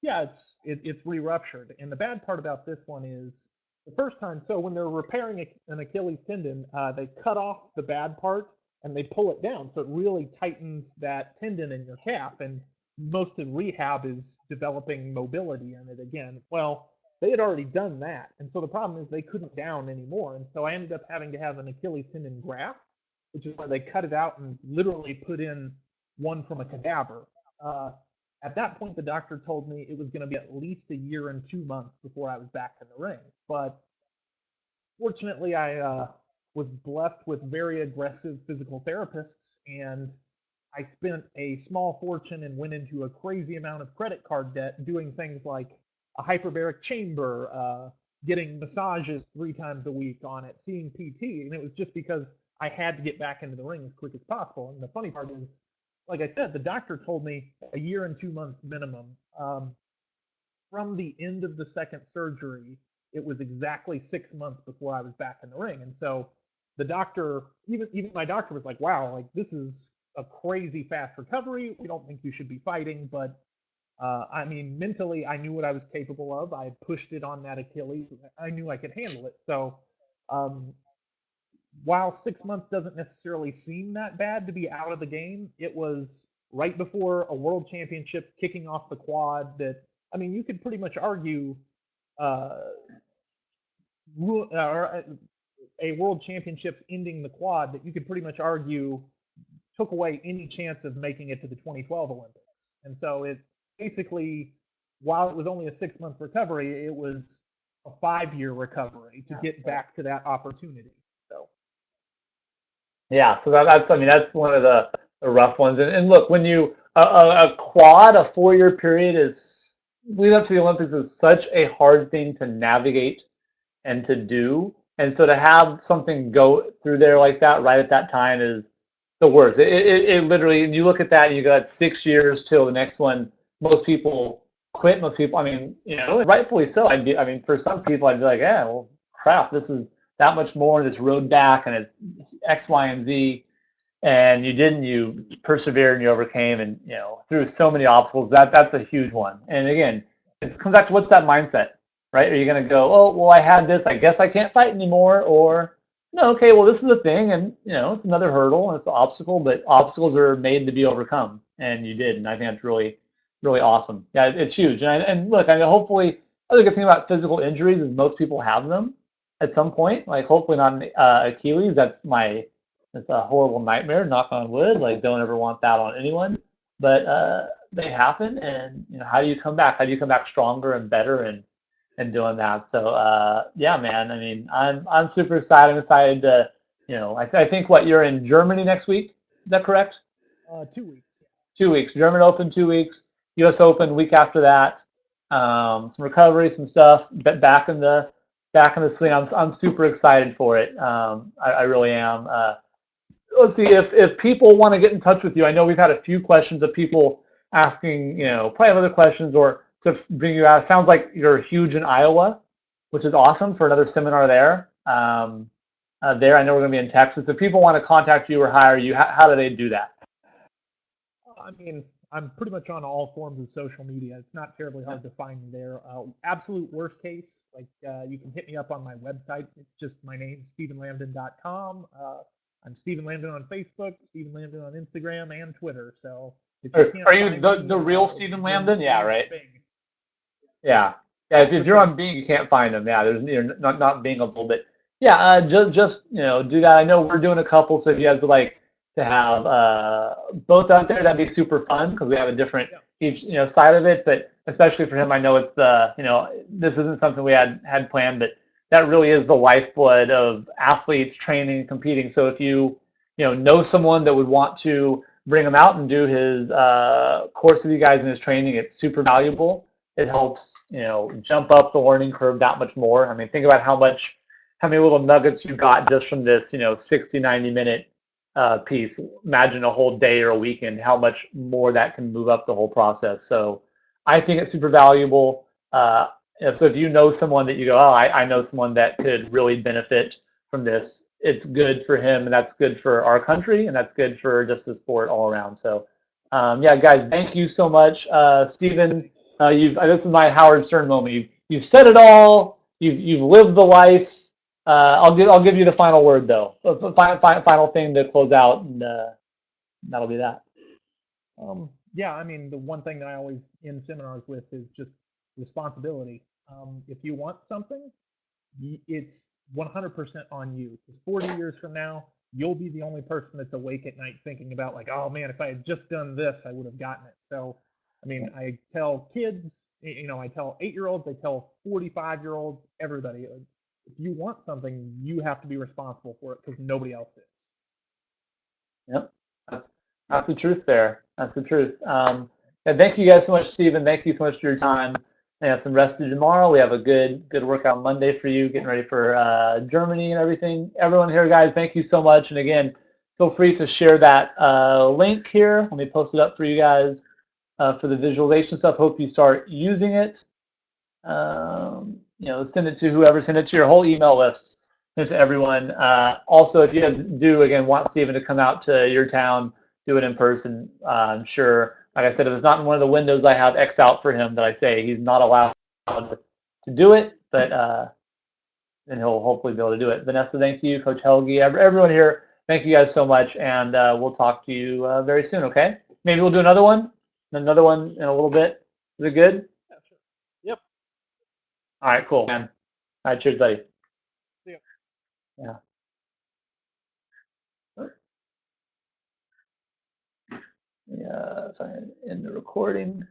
it's re-ruptured. And the bad part about this one is the first time. So when they're repairing an Achilles tendon, they cut off the bad part and they pull it down, so it really tightens that tendon in your calf. And most of rehab is developing mobility in it again. Well, they had already done that, and so the problem is they couldn't down anymore. And so I ended up having to have an Achilles tendon graft, which is where they cut it out and literally put in one from a cadaver. At that point, the doctor told me it was going to be at least a year and 2 months before I was back in the ring. But fortunately, I was blessed with very aggressive physical therapists, and I spent a small fortune and went into a crazy amount of credit card debt doing things like a hyperbaric chamber, getting massages 3 times a week on it, seeing PT, and it was just because I had to get back into the ring as quick as possible. And the funny part is, like I said, the doctor told me a year and 2 months minimum. From the end of the second surgery, it was exactly 6 months before I was back in the ring. And so the doctor, even my doctor was like, wow, like this is a crazy fast recovery. We don't think you should be fighting. But I mean, mentally, I knew what I was capable of. I pushed it on that Achilles. I knew I could handle it. So um, while 6 months doesn't necessarily seem that bad to be out of the game, it was right before a world championships kicking off the quad that, I mean, you could pretty much argue uh, or a world championships ending the quad that you could pretty much argue took away any chance of making it to the 2012 Olympics. And so it basically, while it was only a 6 month recovery, it was a 5 year recovery to get back to that opportunity. So Yeah, so that's I mean that's one of the rough ones. And look, when you a quad, a 4 year period is leading up to the Olympics is such a hard thing to navigate and to do. And so to have something go through there like that right at that time is the worst. It literally, and you look at that and you got 6 years till the next one. Most people quit. Most people, I mean, rightfully so. I mean, for some people, I'd be like, yeah, well, crap, this is that much more, this road back, and it's X, Y, and Z. And you didn't, you persevered and you overcame, and through so many obstacles. That's a huge one. And again, it comes back to what's that mindset, right? Are you going to go, oh, well, I had this, I guess I can't fight anymore, or no, okay, well, this is a thing, and it's another hurdle and it's an obstacle, but obstacles are made to be overcome, and you did, and I think that's really, really awesome. Yeah, it's huge. And look, I mean, hopefully, the other good thing about physical injuries is most people have them at some point. Like, hopefully not an Achilles. It's a horrible nightmare. Knock on wood. Like, don't ever want that on anyone. But they happen, and how do you come back? How do you come back stronger and better and doing that? So yeah, man. I mean, I'm super excited. I'm excited to, I think what you're in Germany next week. Is that correct? 2 weeks. 2 weeks. German Open 2 weeks. U.S. Open week after that. Some recovery, some stuff. Back in the swing. I'm super excited for it. I really am. Let's see if people want to get in touch with you. I know we've had a few questions of people asking, probably have other questions or to bring you out. It sounds like you're huge in Iowa, which is awesome for another seminar there. There, I know we're going to be in Texas. If people want to contact you or hire you, how do they do that? I mean, I'm pretty much on all forms of social media. It's not terribly hard to find me there. Absolute worst case, like you can hit me up on my website. It's just my name, StephenLambdin.com. I'm Stephen Lambdin on Facebook, Stephen Lambdin on Instagram and Twitter. So if you can't Are you find the me, real Stephen Lambdin? Yeah, right. Bing. Yeah, yeah. If you're on Bing, you can't find them. Yeah, there's not being a little bit. Yeah, just do that. I know we're doing a couple, so if you guys would like to have both out there, that'd be super fun because we have a different each side of it. But especially for him, I know it's this isn't something we had planned, but that really is the lifeblood of athletes training and competing. So if you know someone that would want to bring him out and do his course with you guys in his training, it's super valuable. It helps jump up the learning curve that much more. I mean, think about how many little nuggets you got just from this 60, 90 minute piece. Imagine a whole day or a weekend, how much more that can move up the whole process. So I think it's super valuable. So if you know someone that you go, oh, I know someone that could really benefit from this, it's good for him, and that's good for our country, and that's good for just the sport all around. So yeah, guys, thank you so much. Stephen, this is my Howard Stern moment. You've said it all. You've lived the life. I'll give you the final word though. The final thing to close out, and that'll be that. Yeah, I mean, the one thing that I always end seminars with is just responsibility. If you want something, it's 100% on you. Because 40 years from now, you'll be the only person that's awake at night thinking about like, oh man, if I had just done this, I would have gotten it. So I mean, I tell kids, I tell 8-year-olds, I tell 45-year-olds, everybody. If you want something, you have to be responsible for it because nobody else is. Yep. That's the truth there. That's the truth. And thank you guys so much, Stephen. Thank you so much for your time. I have some rest to do tomorrow. We have a good workout Monday for you, getting ready for Germany and everything. Everyone here, guys, thank you so much. And again, feel free to share that link here. Let me post it up for you guys for the visualization stuff. Hope you start using it. Send it to whoever, send it to your whole email list, send it to everyone. Also, if you guys do, again, want Stephen to come out to your town, do it in person. I'm sure, like I said, if it's not in one of the windows I have X'd out for him that I say he's not allowed to do it, but then he'll hopefully be able to do it. Vanessa, thank you. Coach Helgi, everyone here, thank you guys so much, and we'll talk to you very soon, okay? Maybe we'll do another one in a little bit. Is it good? Yeah, sure. Yep. All right, cool, man. All right, cheers, buddy. See ya. Yeah. Yeah, so I end the recording.